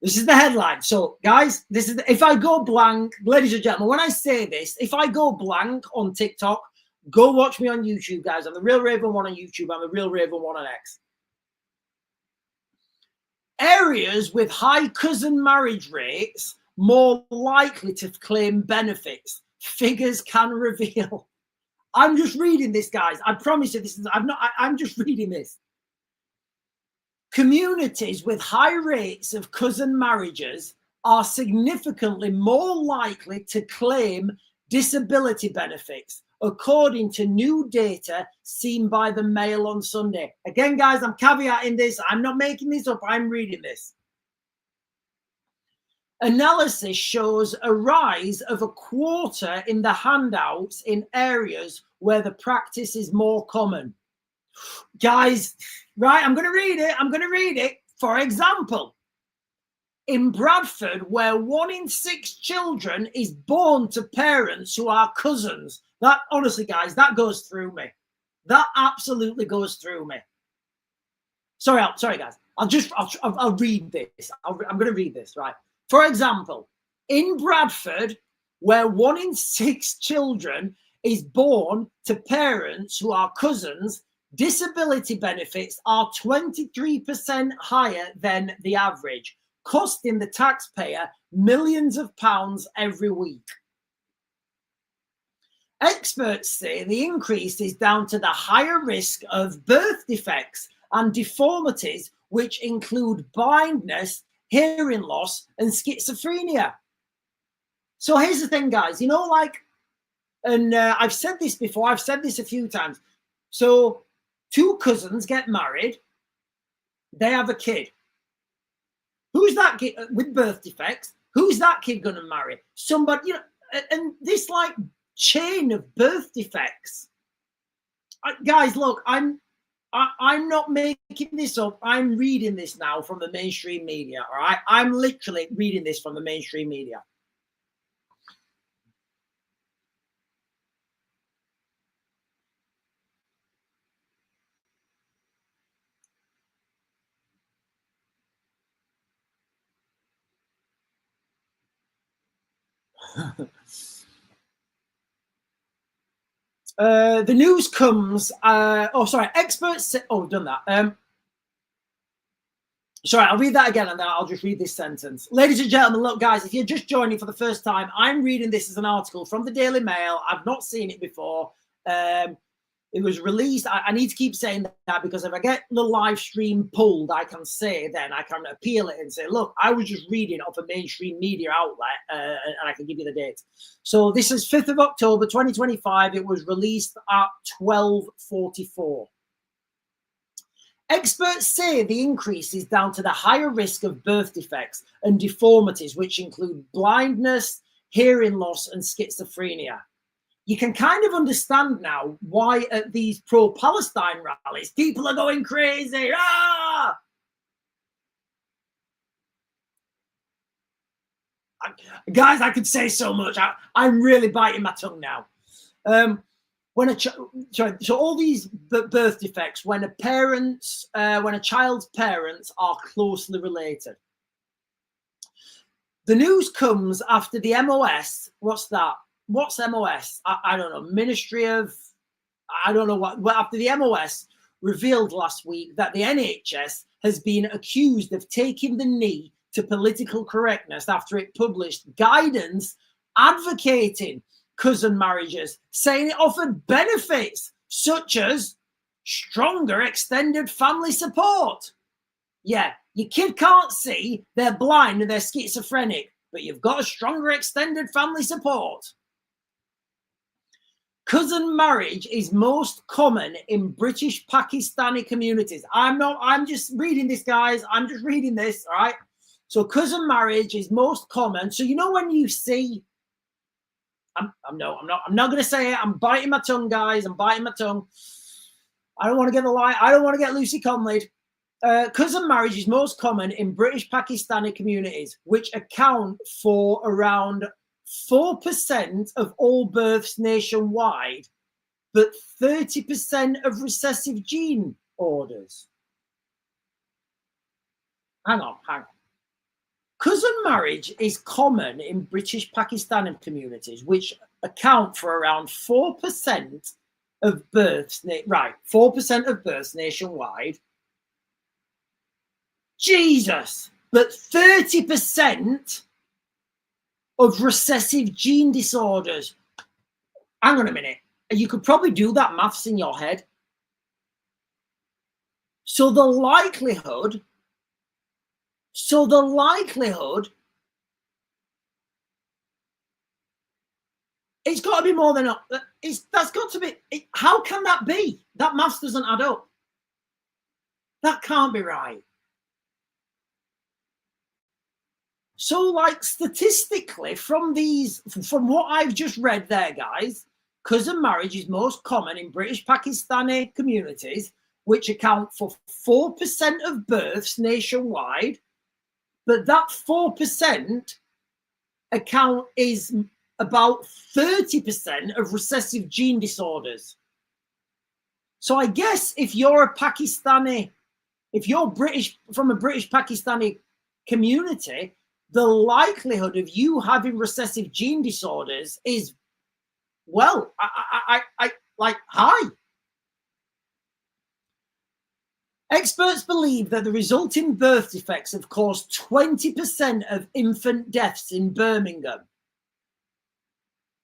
This is the headline. So, guys, this is if I go blank, ladies and gentlemen, when I say this, if I go blank on TikTok, go watch me on YouTube, guys. I'm the Real Raven 1 on YouTube. I'm the Real Raven 1 on X. Areas with high cousin marriage rates more likely to claim benefits. Figures can reveal. I'm just reading this, guys. I promise you, I'm just reading this. Communities with high rates of cousin marriages are significantly more likely to claim disability benefits, according to new data seen by the Mail on Sunday. Again, guys, I'm caveating this. I'm not making this up. I'm reading this. Analysis shows a rise of a quarter in the handouts in areas where the practice is more common. Guys, right, I'm going to read it. For example, in Bradford, where 1 in 6 children is born to parents who are cousins. That, honestly, guys, that goes through me. That absolutely goes through me. Sorry, guys. I'll read this. I'm going to read this, right? For example, in Bradford, where 1 in 6 children is born to parents who are cousins, disability benefits are 23% higher than the average, costing the taxpayer millions of pounds every week. Experts say the increase is down to the higher risk of birth defects and deformities, which include blindness, hearing loss, and schizophrenia. So here's the thing, guys. You know, like, and I've said this before. I've said this a few times. So two cousins get married. They have a kid. Who's that kid with birth defects? Who's that kid going to marry? Somebody, you know, and this like chain of birth defects. Guys, look, I'm not making this up. I'm reading this now from the mainstream media. All right, I'm literally reading this from the mainstream media. The news comes. Experts say, done that. Sorry, I'll read that again and then I'll just read this sentence. Ladies and gentlemen, look, guys, if you're just joining for the first time, I'm reading this as an article from the Daily Mail. I've not seen it before. It was released. I need to keep saying that because if I get the live stream pulled, I can appeal it and say, look, I was just reading off a mainstream media outlet and I can give you the date. So this is 5th of October, 2025. It was released at 12:44. Experts say the increase is down to the higher risk of birth defects and deformities, which include blindness, hearing loss, and schizophrenia. You can kind of understand now why at these pro-Palestine rallies, people are going crazy. Ah! Guys, I could say so much. I'm really biting my tongue now. So all these birth defects, when a child's parents are closely related. The news comes after the MOS. What's that? What's MOS? I don't know. Ministry of, I don't know what. Well, after the MOS revealed last week that the NHS has been accused of taking the knee to political correctness after it published guidance advocating cousin marriages, saying it offered benefits such as stronger extended family support. Yeah, your kid can't see, they're blind and they're schizophrenic, but you've got a stronger extended family support. Cousin marriage is most common in British Pakistani communities. I'm just reading this, guys. I'm just reading this, all right? So cousin marriage is most common. So you know when you see, I'm not going to say it. I'm biting my tongue, guys. I'm biting my tongue. I don't want to get the lie. I don't want to get Lucy Conley. Cousin marriage is most common in British Pakistani communities, which account for around 4% of all births nationwide, but 30% of recessive gene orders. Hang on. Cousin marriage is common in British Pakistani communities, which account for around 4% of births. 4% of births nationwide. Jesus, but 30% of recessive gene disorders. Hang on a minute. You could probably do that maths in your head. So the likelihood, it's got to be more than, that's got to be, how can that be? That maths doesn't add up. That can't be right. So, like, statistically, from what I've just read there, guys, cousin marriage is most common in British Pakistani communities, which account for 4% of births nationwide. But that 4% account is about 30% of recessive gene disorders. So I guess if you're British, from a British Pakistani community, the likelihood of you having recessive gene disorders is, well, high. Experts believe that the resulting birth defects have caused 20% of infant deaths in Birmingham.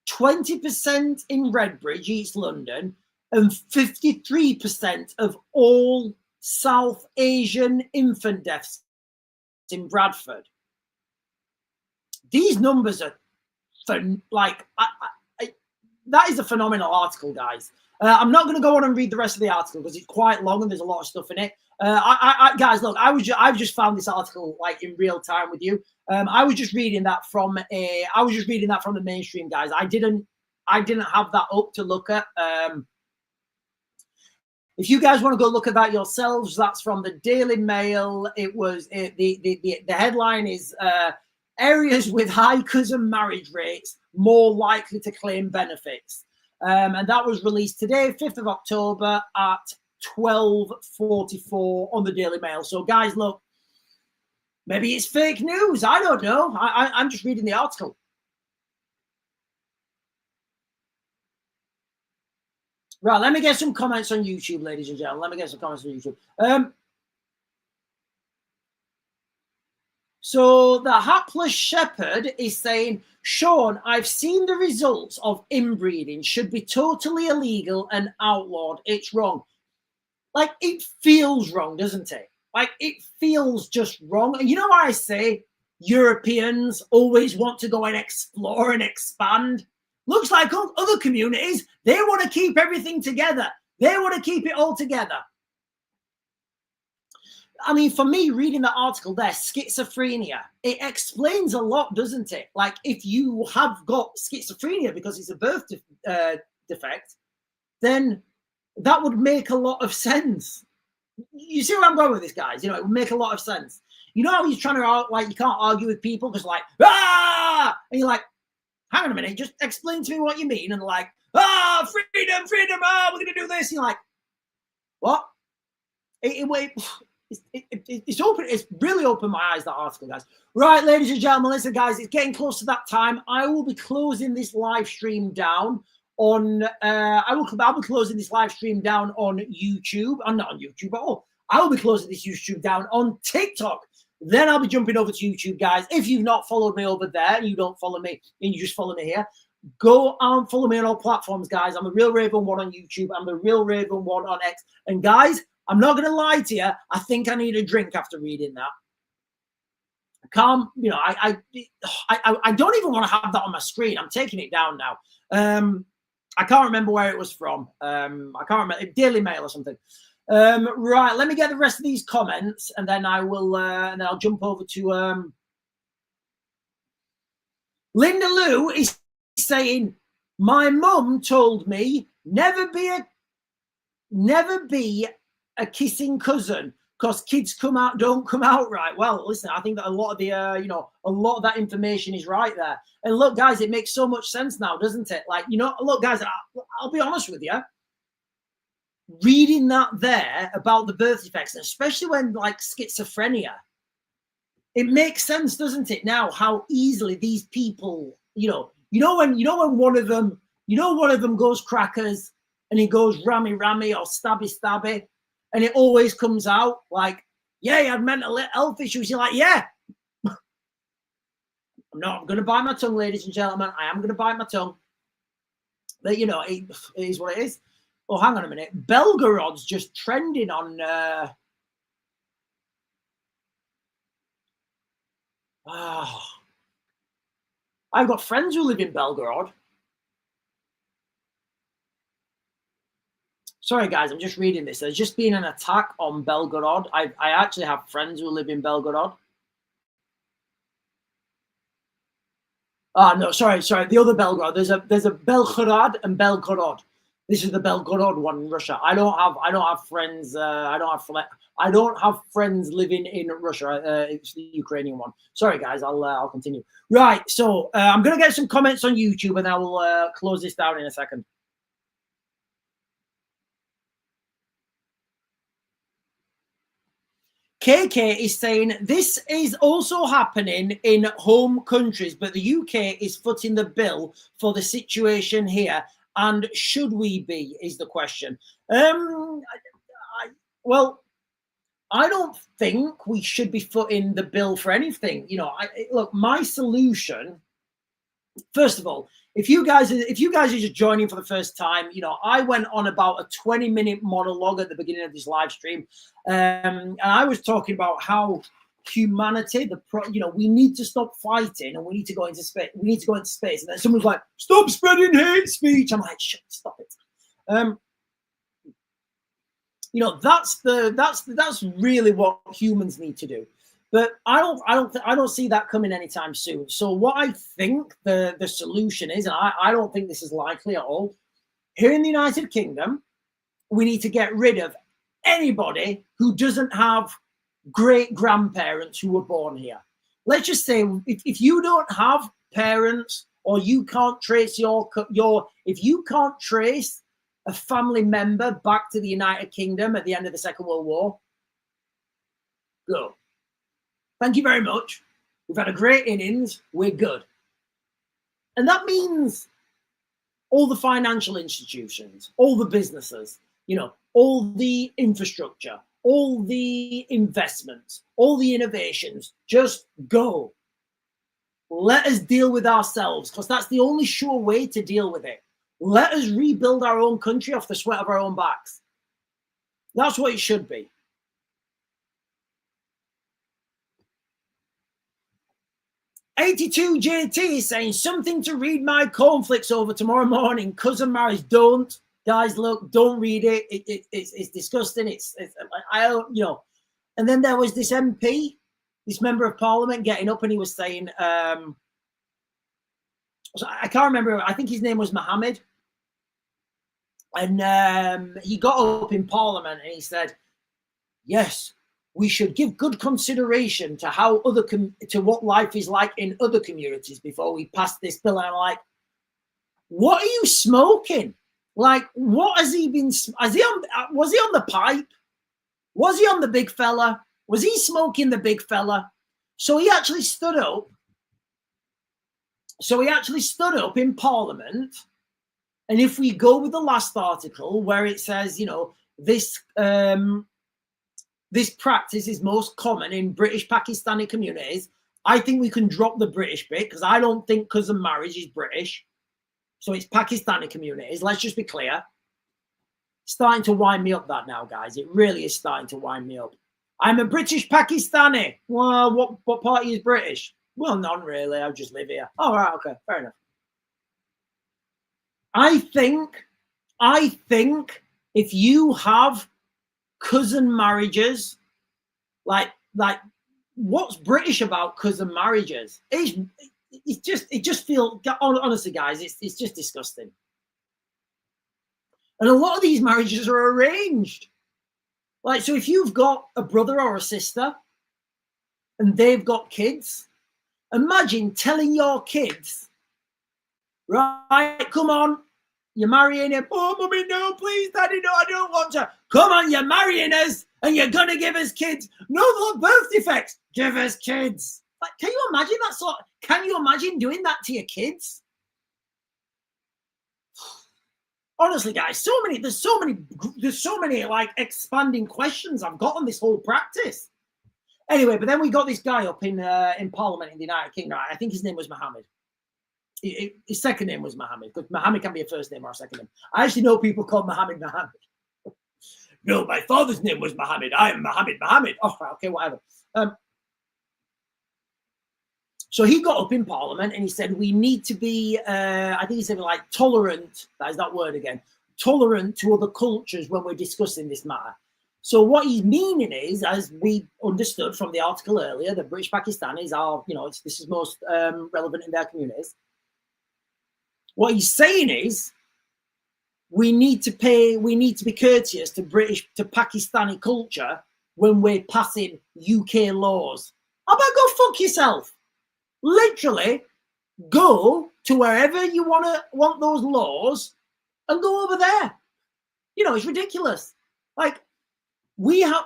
20% in Redbridge, East London, and 53% of all South Asian infant deaths in Bradford. These numbers are like, that is a phenomenal article, guys. I'm not going to go on and read the rest of the article because it's quite long and there's a lot of stuff in it. Guys, look, I've just found this article like in real time with you. I was just reading that from the mainstream, guys. I didn't have that up to look at. If you guys want to go look at that yourselves, that's from the Daily Mail. It was the headline is areas with high cousin marriage rates more likely to claim benefits. And that was released today, 5th of October at 12:44 on the Daily Mail. So, guys, look, maybe it's fake news. I don't know. I'm just reading the article. Right, let me get some comments on YouTube, ladies and gentlemen. Let me get some comments on YouTube. So the hapless shepherd is saying, Sean, I've seen the results of inbreeding should be totally illegal and outlawed. It's wrong. Like, it feels wrong, doesn't it? Like, it feels just wrong. And you know why I say Europeans always want to go and explore and expand? Looks like other communities, they want to keep everything together. They want to keep it all together. I mean, for me, reading that article there, schizophrenia, it explains a lot, doesn't it? Like, if you have got schizophrenia because it's a birth defect, then that would make a lot of sense. You see where I'm going with this, guys? You know, it would make a lot of sense. You know how he's trying to, like, you can't argue with people because, like, ah! And you're like, hang on a minute, just explain to me what you mean. And like, freedom, we're going to do this. And you're like, what? It's open. It's really opened my eyes, that article, guys. Right, ladies and gentlemen, listen, guys, it's getting close to that time. I will be closing this live stream down on, I'll be closing this live stream down on YouTube. I'm not on YouTube at all. I will be closing this YouTube down on TikTok. Then I'll be jumping over to YouTube, guys. If you've not followed me over there, you don't follow me, and you just follow me here, go and follow me on all platforms, guys. I'm the Real Raven 1 on YouTube. I'm the Real Raven 1 on X. And guys, I'm not going to lie to you. I think I need a drink after reading that. I can't, you know, I don't even want to have that on my screen. I'm taking it down now. I can't remember where it was from. I can't remember. Daily Mail or something. Right, let me get the rest of these comments, and then I will, and then I'll jump over to Linda Lou is saying, my mum told me never be a kissing cousin because kids don't come out right. Well, listen, I think that a lot of the, a lot of that information is right there. And look, guys, it makes so much sense now, doesn't it? Like, look, guys, I'll be honest with you. Reading that there about the birth defects, especially when like schizophrenia, it makes sense, doesn't it? Now, how easily these people, when one of them goes crackers and he goes rammy or stabby, and it always comes out like, yeah, he had mental health issues. You're like, yeah, I'm going to bite my tongue, ladies and gentlemen. I am going to bite my tongue. But it is what it is. Oh, hang on a minute. Belgorod's just trending on. I've got friends who live in Belgorod. Sorry, guys, I'm just reading this. There's just been an attack on Belgorod. I actually have friends who live in Belgorod. No, sorry. The other Belgorod. There's a Belgorod and Belgorod. This is the Belgorod one in Russia. I don't have friends. I don't have friends living in Russia. It's the Ukrainian one. Sorry, guys. I'll continue. Right. So I'm gonna get some comments on YouTube, and I will close this down in a second. KK is saying this is also happening in home countries, but the UK is footing the bill for the situation here. And should we be, is the question. Well, I don't think we should be footing the bill for anything. Look, my solution, first of all, if you guys are just joining for the first time, I went on about a 20-minute monologue at the beginning of this live stream, and I was talking about how humanity, we need to stop fighting and we need to go into space. We need to go into space, and then someone's like, "Stop spreading hate speech." I'm like, "Shut, stop it." That's really what humans need to do. But I don't see that coming anytime soon. So what I think the solution is, and I don't think this is likely at all, here in the United Kingdom, we need to get rid of anybody who doesn't have great grandparents who were born here. Let's just say if you don't have parents, or you can't trace if you can't trace a family member back to the United Kingdom at the end of the Second World War, go. Thank you very much. We've had a great innings. We're good. And that means all the financial institutions, all the businesses, all the infrastructure, all the investments, all the innovations, just go. Let us deal with ourselves, because that's the only sure way to deal with it. Let us rebuild our own country off the sweat of our own backs. That's what it should be. '82 JT is saying something to read my cornflakes over tomorrow morning. Cousin marriage. Don't, guys. Look, don't read it. It's disgusting. And then there was this MP, this member of parliament, getting up and he was saying, I can't remember. I think his name was Mohammed, and he got up in parliament and he said, "Yes, we should give good consideration to how to what life is like in other communities before we pass this bill." And I'm like, what are you smoking? Like, what has he been? Was he on the pipe? Was he on the big fella? Was he smoking the big fella? So he actually stood up. In Parliament. And if we go with the last article where it says, this practice is most common in British Pakistani communities, I think we can drop the British bit, because I don't think cousin marriage is British. So it's Pakistani communities. Let's just be clear. Starting to wind me up that now, guys. It really is starting to wind me up. I'm a British Pakistani. Well, what party is British? Well, none really. I just live here. Oh, right. Okay. Fair enough. I think if you have cousin marriages, like what's British about cousin marriages? It just feels, honestly, guys, it's just disgusting. And a lot of these marriages are arranged. Like, so if you've got a brother or a sister and they've got kids, imagine telling your kids, right, come on, you're marrying him. Oh, mommy, no, please, daddy, no, I don't want to. Come on, you're marrying us and you're going to give us kids. No more birth defects. Give us kids. Like, can you imagine that can you imagine doing that to your kids? Honestly, guys, there's so many like expanding questions I've got on this whole practice. Anyway, but then we got this guy up in Parliament in the United Kingdom. I think his name was Mohammed. His second name was Mohammed, because Mohammed can be a first name or a second name. I actually know people called Mohammed. No, my father's name was Mohammed. I am Mohammed. Oh, okay, whatever. So he got up in Parliament and he said, we need to be, I think he said, like, tolerant. That is that word again. Tolerant to other cultures when we're discussing this matter. So what he's meaning is, as we understood from the article earlier, that British Pakistanis are, this is most relevant in their communities. What he's saying is, we need to be courteous to Pakistani culture when we're passing UK laws. How about go fuck yourself? Literally, go to wherever you want those laws and go over there. It's ridiculous. Like,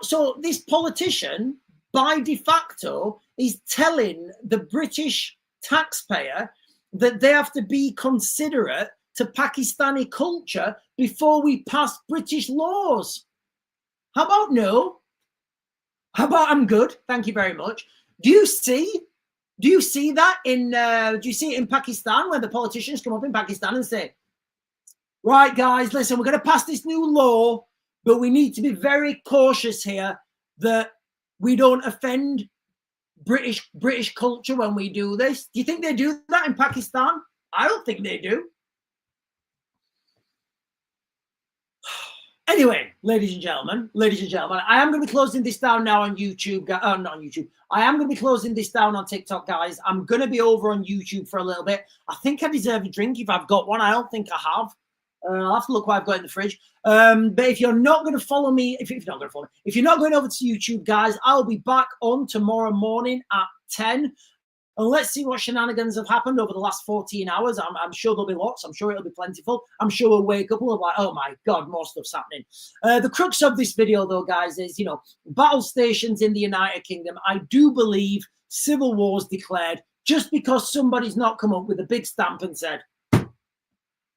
so this politician, by de facto, is telling the British taxpayer that they have to be considerate to Pakistani culture before we pass British laws. How about no? How about I'm good? Thank you very much. Do you see Do you see that in? Do you see it in Pakistan, where the politicians come up in Pakistan and say, "Right, guys, listen, we're going to pass this new law, but we need to be very cautious here that we don't offend British culture when we do this." Do you think they do that in Pakistan? I don't think they do. Anyway, ladies and gentlemen, I am going to be closing this down now on YouTube. Not on YouTube. I am going to be closing this down on TikTok, guys. I'm going to be over on YouTube for a little bit. I think I deserve a drink if I've got one. I don't think I have. I'll have to look what I've got in the fridge. But if you're not going to follow me, if you're not going to follow me, if you're not going over to YouTube, guys, I'll be back on tomorrow morning at 10. And let's see what shenanigans have happened over the last 14 hours. I'm sure there'll be lots. I'm sure it'll be plentiful. I'm sure we'll wake up and we'll be like, oh my God, more stuff's happening. The crux of this video, though, guys, is, you know, battle stations in the United Kingdom. I do believe civil war's declared just because somebody's not come up with a big stamp and said,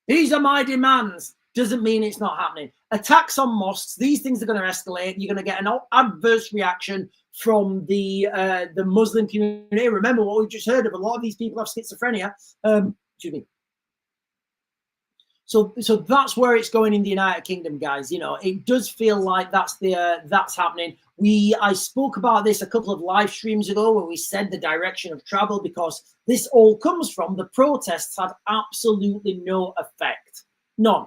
these are my demands, doesn't mean it's not happening. Attacks on mosques, these things are going to escalate. You're going to get an adverse reaction from the Muslim community. Remember what we just heard of, a lot of these people have schizophrenia. Excuse me. So that's where it's going in the United Kingdom, guys. You know, it does feel like that's happening. I spoke about this a couple of live streams ago when we said the direction of travel, because this all comes from the protests had absolutely no effect, none.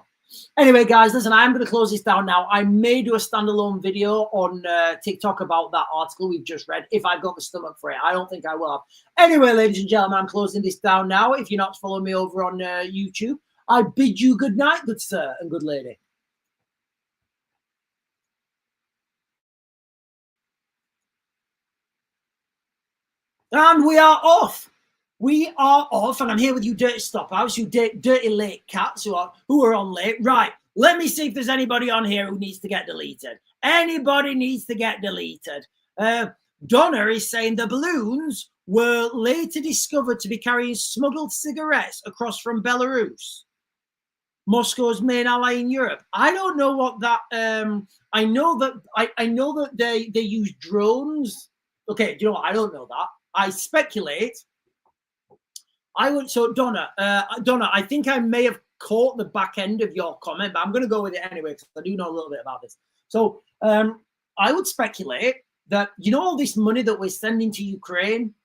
Anyway, guys, listen, I'm going to close this down now. I may do a standalone video on TikTok about that article we've just read, if I've got the stomach for it. I don't think I will have. Anyway, ladies and gentlemen, I'm closing this down now. If you're not following me over on YouTube, I bid you good night, good sir and good lady. And we are off. We are off, and I'm here with you dirty stopouts, you dirty late cats who are on late. Right, let me see if there's anybody on here who needs to get deleted. Anybody needs to get deleted. Donna is saying the balloons were later discovered to be carrying smuggled cigarettes across from Belarus, Moscow's main ally in Europe. I don't know what that. I know that they use drones. Okay, do you know what? I don't know that. I speculate. So Donna, I think I may have caught the back end of your comment, but I'm going to go with it anyway because I do know a little bit about this. So I would speculate that, you know, all this money that we're sending to Ukraine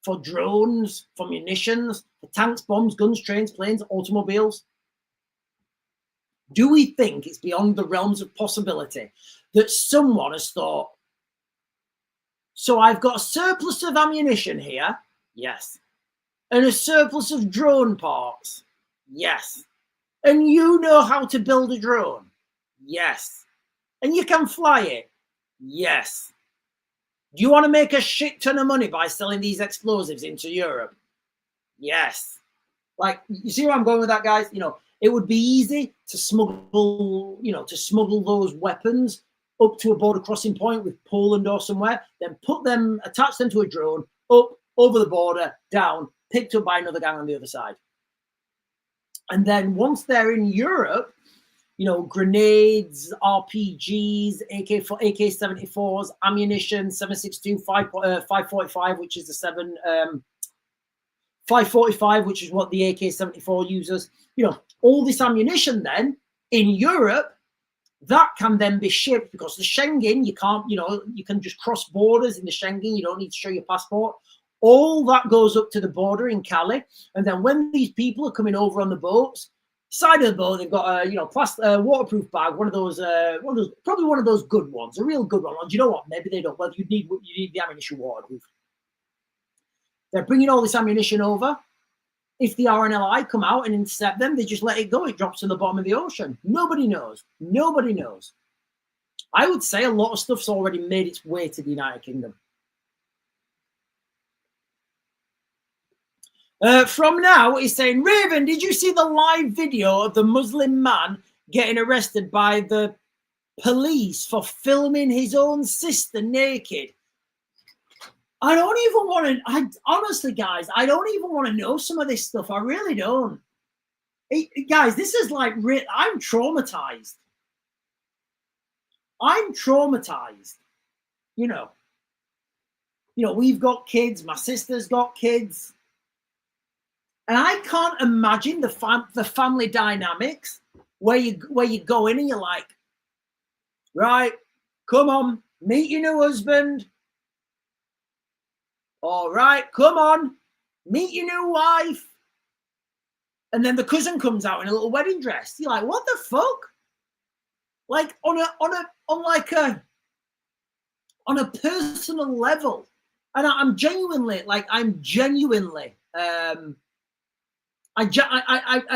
for drones, for munitions, for tanks, bombs, guns, trains, planes, automobiles. Do we think it's beyond the realms of possibility that someone has thought, so I've got a surplus of ammunition here? Yes. And a surplus of drone parts? Yes. And you know how to build a drone? Yes. And you can fly it? Yes. Do you want to make a shit ton of money by selling these explosives into Europe? Yes. Like, you see where I'm going with that, guys? You know, it would be easy to smuggle, those weapons up to a border crossing point with Poland or somewhere, then attach them to a drone, up, over the border, down, picked up by another gang on the other side. And then once they're in Europe, you know, grenades, RPGs, AK-74s, ammunition, 7.62, 5.45, which is the 5.45, which is what the AK-74 uses. You know, all this ammunition then in Europe, that can then be shipped, because the Schengen, you can't, you can just cross borders in the Schengen. You don't need to show your passport. All that goes up to the border in Calais. And then when these people are coming over on the boats, side of the boat, they've got a waterproof bag, one of those, probably one of those good ones, a real good one. And you know what? Maybe they don't. Well, you need the ammunition waterproof. They're bringing all this ammunition over. If the RNLI come out and intercept them, they just let it go. It drops to the bottom of the ocean. Nobody knows. Nobody knows. I would say a lot of stuff's already made its way to the United Kingdom. From now, he's saying, Raven, did you see the live video of the Muslim man getting arrested by the police for filming his own sister naked? I don't even want to, honestly, guys, I don't even want to know some of this stuff. I really don't. Guys, this is like, I'm traumatized. I'm traumatized, you know. You know, we've got kids. My sister's got kids. And I can't imagine the family dynamics where you go in and you're like, right, come on, meet your new husband. All right, come on, meet your new wife. And then the cousin comes out in a little wedding dress. You're like, what the fuck? Like on a personal level. And I'm genuinely I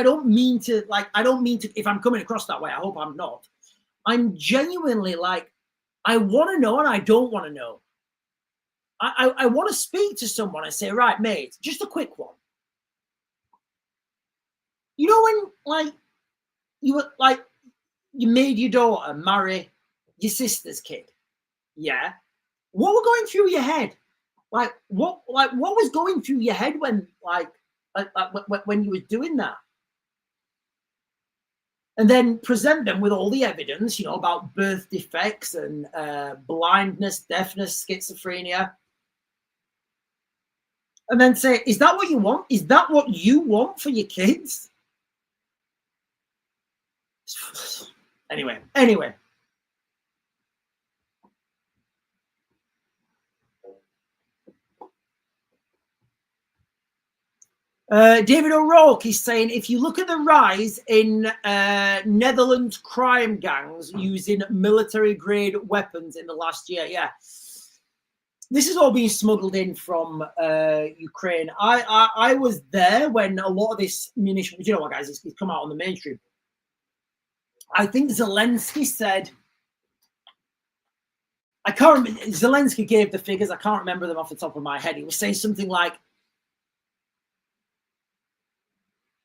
don't mean to, if I'm coming across that way, I hope I'm not. I'm genuinely like, I want to know and I don't want to know. I want to speak to someone and say, right, mate, just a quick one. You know when you made your daughter marry your sister's kid? Yeah. What was going through your head? What was going through your head when when you were doing that? And then present them with all the evidence, you know, about birth defects and blindness, deafness, schizophrenia. And then say, is that what you want? Is that what you want for your kids? Anyway. David O'Rourke is saying, if you look at the rise in Netherlands crime gangs using military-grade weapons in the last year, yeah, this is all being smuggled in from Ukraine. I was there when a lot of this munition, you know what, guys, it's come out on the mainstream. I think Zelensky said, I can't remember, Zelensky gave the figures, I can't remember them off the top of my head. He was saying something like,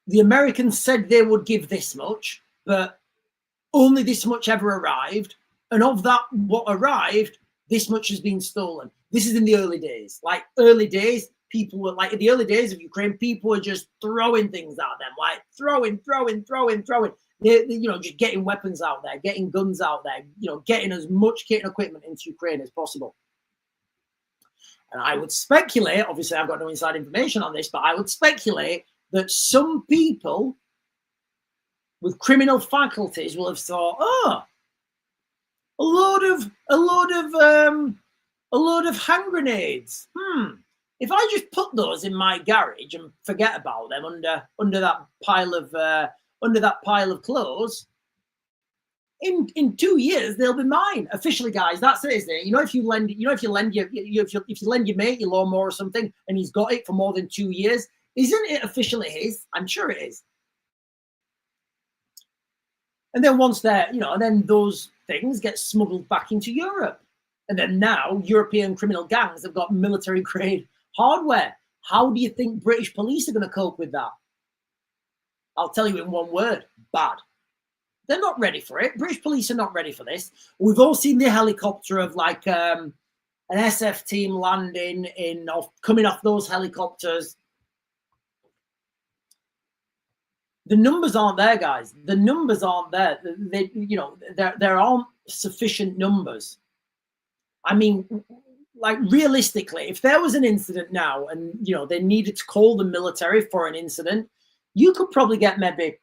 the Americans said they would give this much, but only this much ever arrived. And of that, what arrived, this much has been stolen. This is in the early days. Like early days, people were like, in the early days of Ukraine, people were just throwing things at them, like throwing. They, you know, just getting weapons out there, getting guns out there, you know, getting as much kit and equipment into Ukraine as possible. And I would speculate, obviously I've got no inside information on this, but I would speculate that some people with criminal faculties will have thought, oh, a load of hand grenades. If I just put those in my garage and forget about them under that pile of clothes, in 2 years they'll be mine officially, guys. That's it, isn't it? You know, if you lend your mate your lawnmower or something, and he's got it for more than 2 years, isn't it officially his? I'm sure it is. And then once they're, you know, and then those things get smuggled back into Europe. And then now European criminal gangs have got military grade hardware. How do you think British police are going to cope with that? I'll tell you in one word, bad. They're not ready for it. British police are not ready for this. We've all seen the helicopter of like an SF team landing coming off those helicopters. The numbers aren't there, guys. The numbers aren't there. There aren't sufficient numbers. I mean, like realistically, if there was an incident now and, you know, they needed to call the military for an incident, you could probably get maybe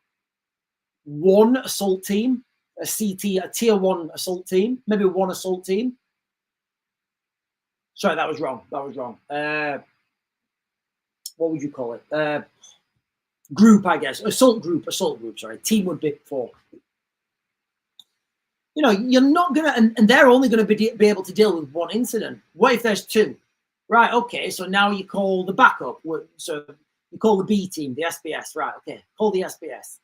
one assault team, a tier 1 assault team, maybe one assault team. Sorry, that was wrong. What would you call it? Group, I guess. Assault group, sorry. Team would be 4. You know, you're not going to, and they're only going to be able to deal with one incident. What if there's 2? Right, okay, so now you call the backup. So you call the B team, the SBS. Right, okay, call the SBS.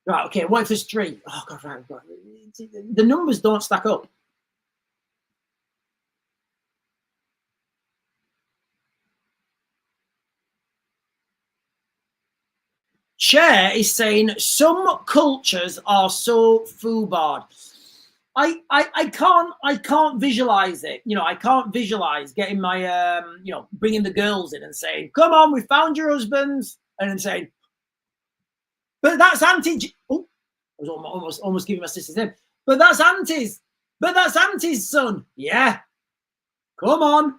Right, okay, what if there's 3? Oh, God, right. The numbers don't stack up. Chair is saying some cultures are so foobarred. I can't visualize it. You know, I can't visualize getting my bringing the girls in and saying, "Come on, we found your husbands," and then saying, "But that's auntie." Oh, I was almost giving my sister's name. But that's auntie's son. Yeah. Come on.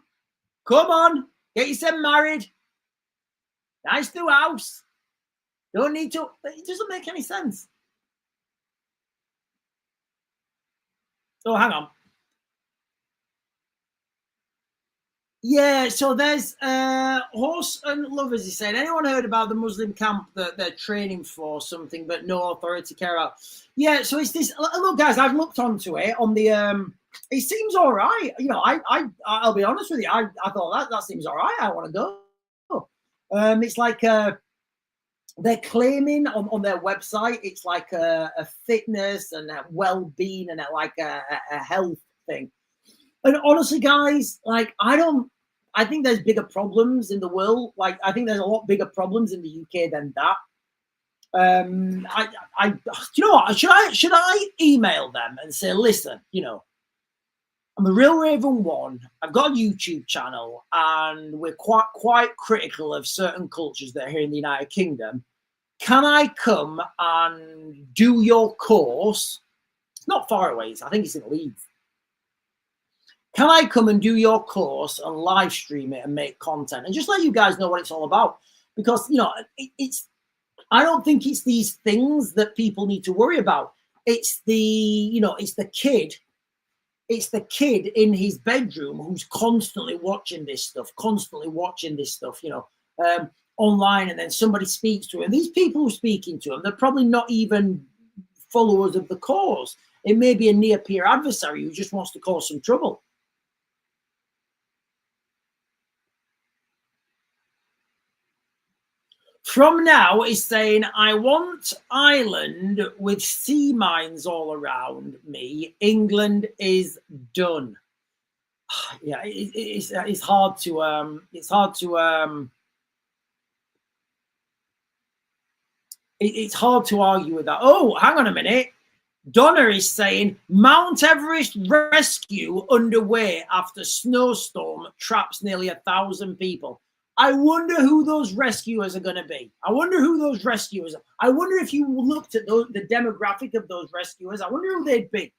Come on. Get yourself married. Nice new house. Don't need to. It doesn't make any sense. Oh, hang on. Yeah, so there's Horse and Lovers. He said, anyone heard about the Muslim camp that they're training for something, but no authority care about? Yeah, so it's this. Look, guys, I've looked onto it on the. It seems all right. You know, I'll be honest with you. I thought that seems all right. I want to go. It's like they're claiming on their website. It's like a fitness and a well-being and like a health thing. And honestly, guys, like I think there's bigger problems in the world. Like I think there's a lot bigger problems in the UK than that. Do you know what? Should I email them and say, listen, you know, I'm a Real Raven One. I've got a YouTube channel, and we're quite critical of certain cultures that are here in the United Kingdom. Can I come and do your course? It's not far away. I think it's in Leeds. Can I come and do your course and live stream it and make content and just let you guys know what it's all about? Because, you know, I don't think it's these things that people need to worry about. It's it's the kid in his bedroom who's constantly watching this stuff, online, and then somebody speaks to him. These people who are speaking to him, they're probably not even followers of the cause. It may be a near peer adversary who just wants to cause some trouble. From now is saying, I want Ireland with sea mines all around me. England is done. Yeah, it's hard to it's hard to argue with that. Oh, hang on a minute. Donna is saying Mount Everest rescue underway after snowstorm traps nearly 1,000 people. I wonder who those rescuers are going to be. I wonder who those rescuers are. I wonder if you looked at the demographic of those rescuers. I wonder who they'd be.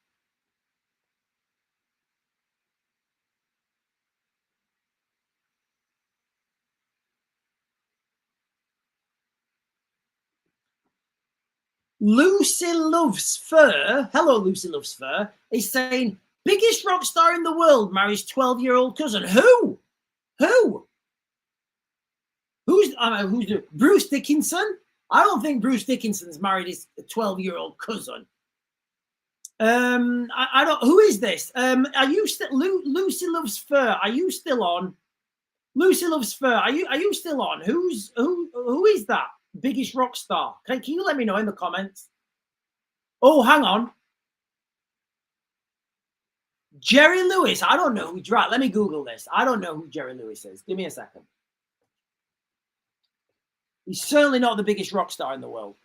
Lucy Loves Fur, hello Lucy Loves Fur, is saying, biggest rock star in the world marries 12-year-old cousin. Who? Who's Bruce Dickinson? I don't think Bruce Dickinson's married his 12-year-old cousin. I don't. Who is this? Are you still Lucy Loves Fur? Are you still on? Lucy Loves Fur. Are you still on? Who is that? Biggest rock star? Can you let me know in the comments? Oh, hang on. Jerry Lewis. I don't know who. Right, let me Google this. I don't know who Jerry Lewis is. Give me a second. He's certainly not the biggest rock star in the world.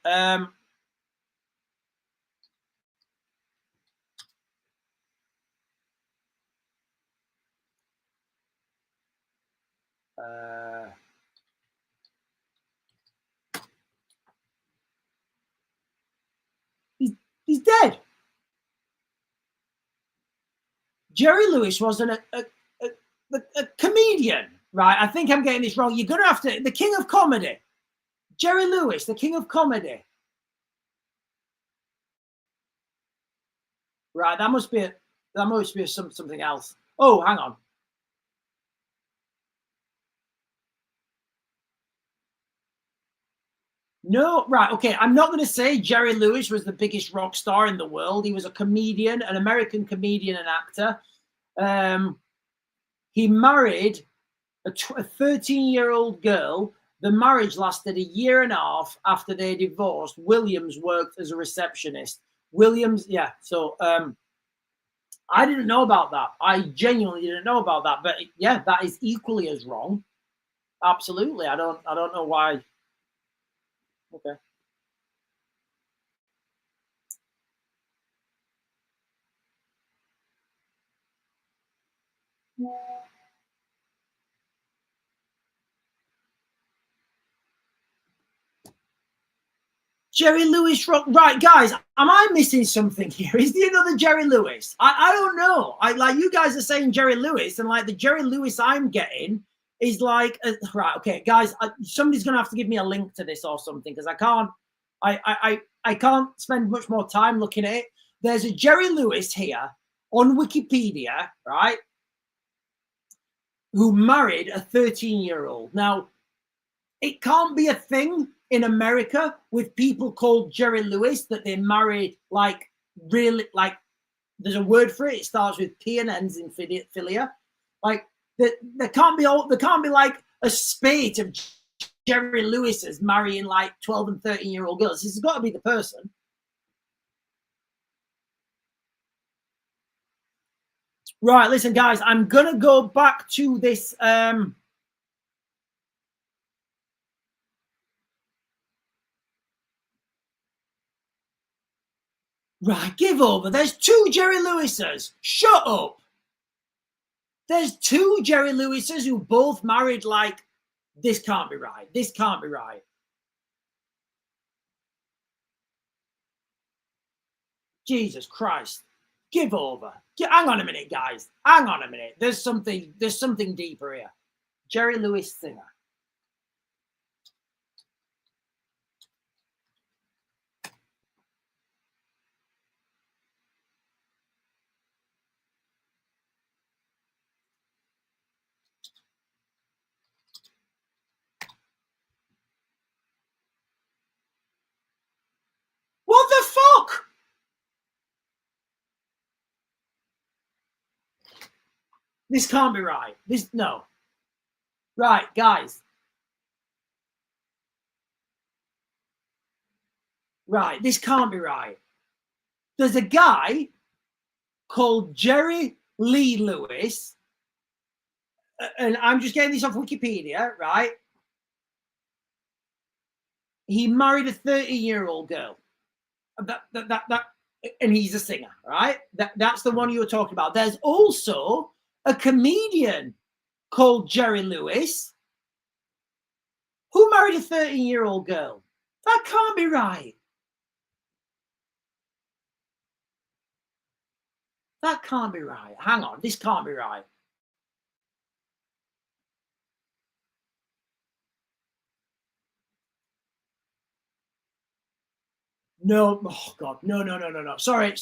He's dead. Jerry Lewis was a comedian, right? I think I'm getting this wrong. You're going to have to, the king of comedy. Jerry Lewis, the king of comedy. Right, that must be something else. Oh, hang on. No, right, okay. I'm not going to say Jerry Lewis was the biggest rock star in the world. He was a comedian, an American comedian and actor. He married a 13-year-old girl. The marriage lasted a year and a half. After they divorced, Williams worked as a receptionist. Williams, yeah. So I didn't know about that. I genuinely didn't know about that. But yeah, that is equally as wrong. Absolutely. I don't know why. Okay. Jerry Lewis, right, guys? Am I missing something here? Is there another Jerry Lewis? I don't know. Like you guys are saying Jerry Lewis, and like the Jerry Lewis I'm getting is like right. Okay, guys, somebody's gonna have to give me a link to this or something because I can't spend much more time looking at it. There's a Jerry Lewis here on Wikipedia, right? Who married a 13-year-old. Now, it can't be a thing in America with people called Jerry Lewis that they married like really like there's a word for it. It starts with P and ends in philia. Like there can't be like a spate of Jerry Lewis's marrying like 12 and 13-year-old girls. This has got to be the person. Right, listen, guys, I'm gonna go back to this. Right, give over. There's two Jerry Lewises. Shut up. There's two Jerry Lewises who both married like this can't be right. This can't be right. Jesus Christ. Give over. Hang on a minute, guys. Hang on a minute. There's something deeper here. Jerry Lewis singer. What the fuck? This can't be right. No. Right, guys. Right, this can't be right. There's a guy called Jerry Lee Lewis, and I'm just getting this off Wikipedia, right? He married a 13-year-old girl. And he's a singer, right? That's the one you were talking about. There's also a comedian called Jerry Lewis who married a 13-year-old girl. That can't be right. That can't be right. Hang on, this can't be right. No, oh God, no. Sorry.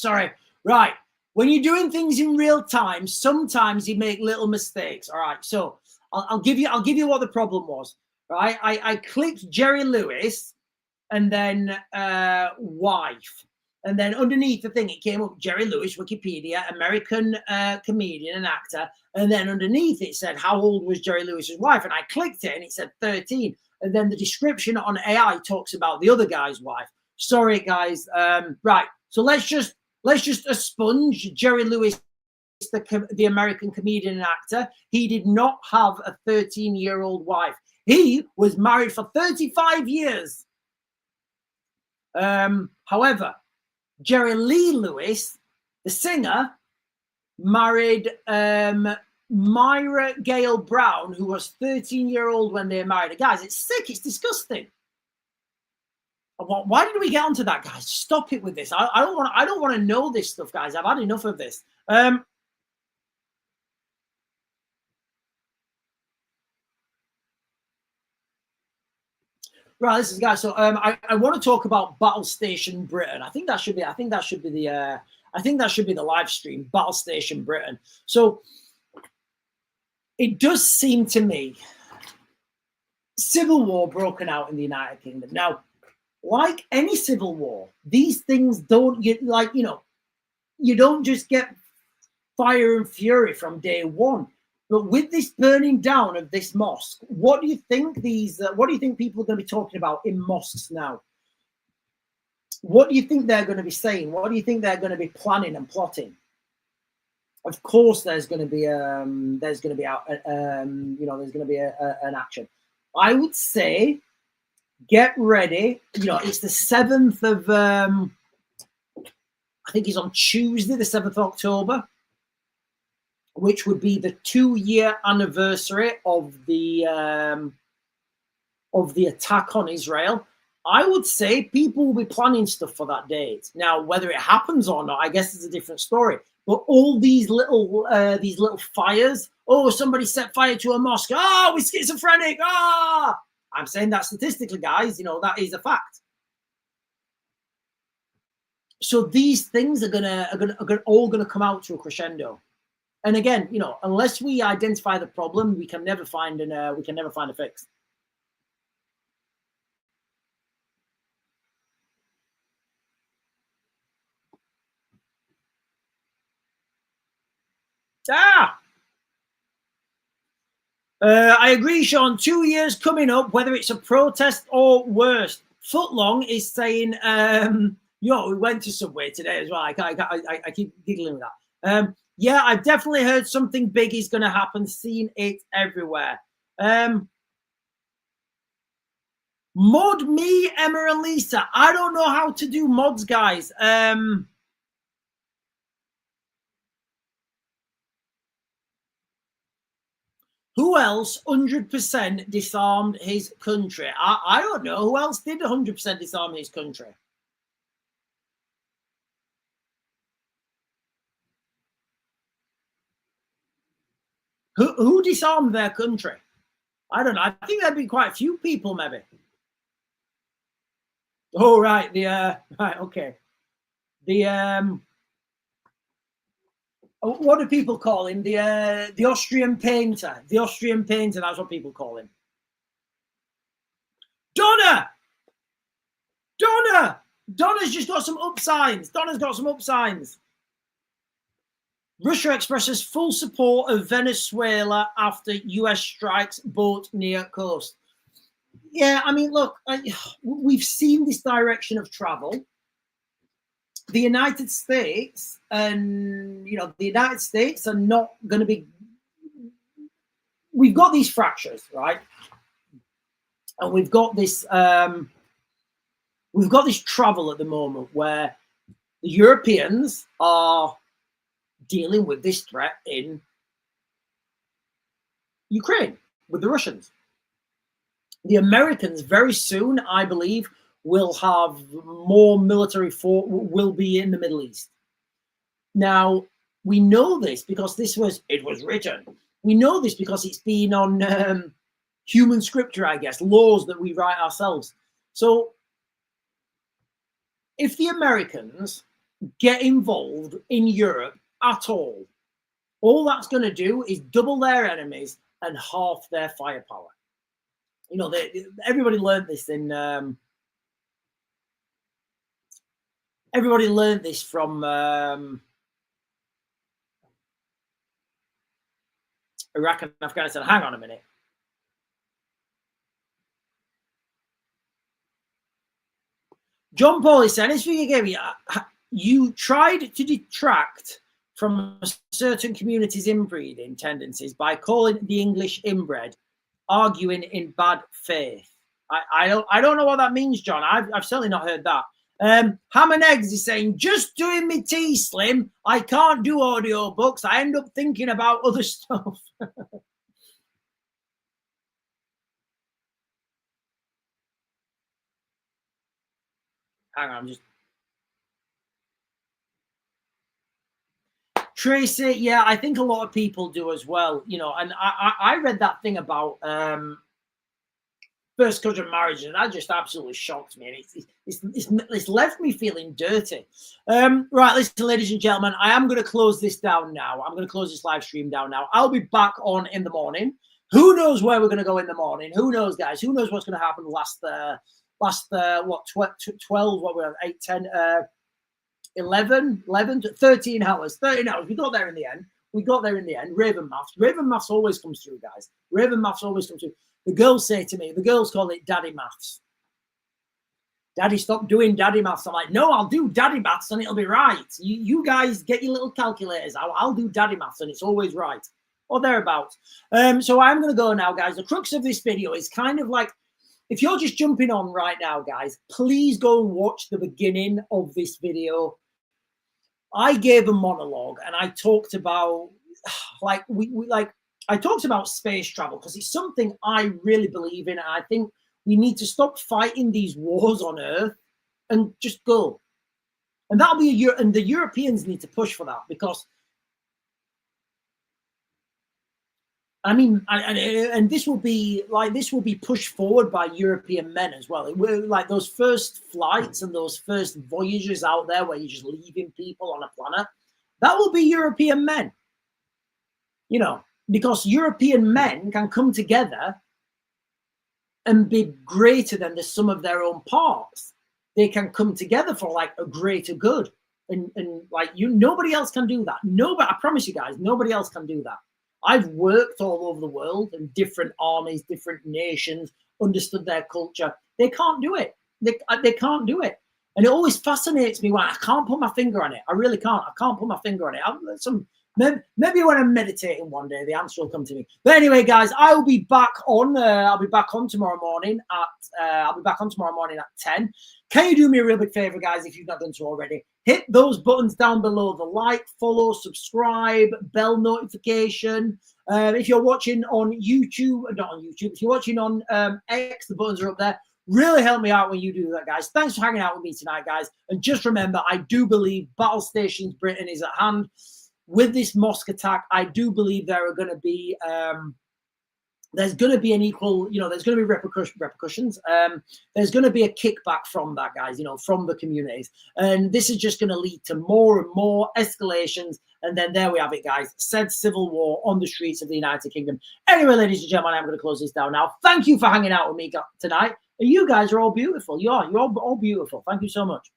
Right. When you're doing things in real time, sometimes you make little mistakes. All right. So I'll give you what the problem was. Right. I clicked Jerry Lewis and then wife. And then underneath the thing, it came up Jerry Lewis, Wikipedia, American comedian and actor. And then underneath it said, how old was Jerry Lewis's wife? And I clicked it and it said 13. And then the description on AI talks about the other guy's wife. Sorry, guys. Right. So let's just expunge Jerry Lewis, the American comedian and actor. He did not have a 13-year-old wife. He was married for 35 years. However, Jerry Lee Lewis, the singer, married Myra Gale Brown, who was 13-year-old when they married. Guys, it's sick. It's disgusting. Why did we get onto that, guys? Stop it with this. I don't want to know this stuff, guys. I've had enough of this. Right, this is guys. So I want to talk about Battle Station Britain. I think that should be the live stream, Battle Station Britain. So it does seem to me civil war broken out in the United Kingdom. Now, like any civil war, these things don't get you don't just get fire and fury from day one. But with this burning down of this mosque, what do you think people are going to be talking about in mosques now? What do you think they're going to be saying? What do you think they're going to be planning and plotting? Of course, there's going to be an action. I would say, get ready. It's the 7th of I think it's on Tuesday, the 7th of October, which would be the 2-year anniversary of the attack on Israel. I would say people will be planning stuff for that date. Now, whether it happens or not, I guess it's a different story. But all these little fires. Oh, somebody set fire to a mosque. Oh, we're schizophrenic. Ah, I'm saying that statistically, guys. You know, that is a fact. So these things are all gonna come out to a crescendo. And again, you know, unless we identify the problem, we can never find a fix. I agree, Sean. 2 years coming up, whether it's a protest or worse. Footlong is saying, we went to Subway today as well. I keep giggling with that. Yeah, I've definitely heard something big is going to happen. Seen it everywhere. Mod me, Emma and Lisa. I don't know how to do mods, guys. Who else 100% disarmed his country? I don't know. Who else did 100% disarm his country? Who disarmed their country? I don't know. I think there'd be quite a few people, maybe. Oh, right. Right. Okay. What do people call him? The Austrian painter. The Austrian painter. That's what people call him. Donna's just got some up signs. Donna's got some up signs. Russia expresses full support of Venezuela after US strikes boat near coast. Yeah, I mean, look, we've seen this direction of travel. The United States are not going to be. We've got these fractures, right? And we've got this travel at the moment where the Europeans are dealing with this threat in Ukraine with the Russians. The Americans very soon, I believe, will have more military force, will be in the Middle East. Now, we know this because it was written. We know this because it's been on human scripture, I guess, laws that we write ourselves. So if the Americans get involved in Europe at all that's going to do is double their enemies and half their firepower. You know, everybody learned this from Iraq and Afghanistan. Hang on a minute. John Paul is saying, you tried to detract from a certain community's inbreeding tendencies by calling the English inbred, arguing in bad faith. I don't know what that means, John. I've certainly not heard that. Ham and Eggs is saying, just doing me tea, Slim. I can't do audio books. I end up thinking about other stuff. Hang on, I'm just. Tracy, yeah, I think a lot of people do as well, you know, and I read that thing about first cousin marriage, and that just absolutely shocked me, and it's left me feeling dirty. Right, listen, ladies and gentlemen, I am going to close this down now. I'm going to close this live stream down now. I'll be back on in the morning. Who knows where we're going to go in the morning? Who knows, guys? Who knows what's going to happen last 12, what we're 8, 10, 11, 13 hours. 13 hours. We got there in the end. Raven Maths always comes through, guys. Raven Maths always comes through. The girls say to me, the girls call it daddy maths. Daddy, stop doing daddy maths. I'm like, no, I'll do daddy maths and it'll be right. You guys get your little calculators out. I'll do daddy maths and it's always right. Or thereabouts. So I'm going to go now, guys. The crux of this video is kind of like, if you're just jumping on right now, guys, please go and watch the beginning of this video. I gave a monologue and I talked about I talked about space travel because it's something I really believe in. And I think We need to stop fighting these wars on Earth and just go. And that'll be and the Europeans need to push for that, because I mean, and this will be pushed forward by European men as well. It will, like those first flights and those first voyages out there where you're just leaving people on a planet, that will be European men. You know, because European men can come together and be greater than the sum of their own parts. They can come together for like a greater good, and like nobody else can do that. Nobody, I promise you guys, nobody else can do that. I've worked all over the world in different armies, different nations, understood their culture. They can't do it. They can't do it. And it always fascinates me why I can't put my finger on it. I really can't. I can't put my finger on it. Maybe when I'm meditating one day, the answer will come to me. But anyway, guys, I'll be back on. I'll be back on tomorrow morning at 10. Can you do me a real big favor, guys, if you've not done so already? Hit those buttons down below: the like, follow, subscribe, bell notification. If you're watching on YouTube, not on YouTube, if you're watching on X, the buttons are up there. Really help me out when you do that, guys. Thanks for hanging out with me tonight, guys. And just remember, I do believe Battle Stations Britain is at hand. With this mosque attack, I do believe there are going to be there's going to be an equal, there's going to be repercussions. There's going to be a kickback from that, guys, from the communities. And this is just going to lead to more and more escalations. And then there we have it, guys. Said civil war on the streets of the United Kingdom. Anyway, ladies and gentlemen, I'm going to close this down now. Thank you for hanging out with me tonight. You guys are all beautiful. You're all beautiful. Thank you so much.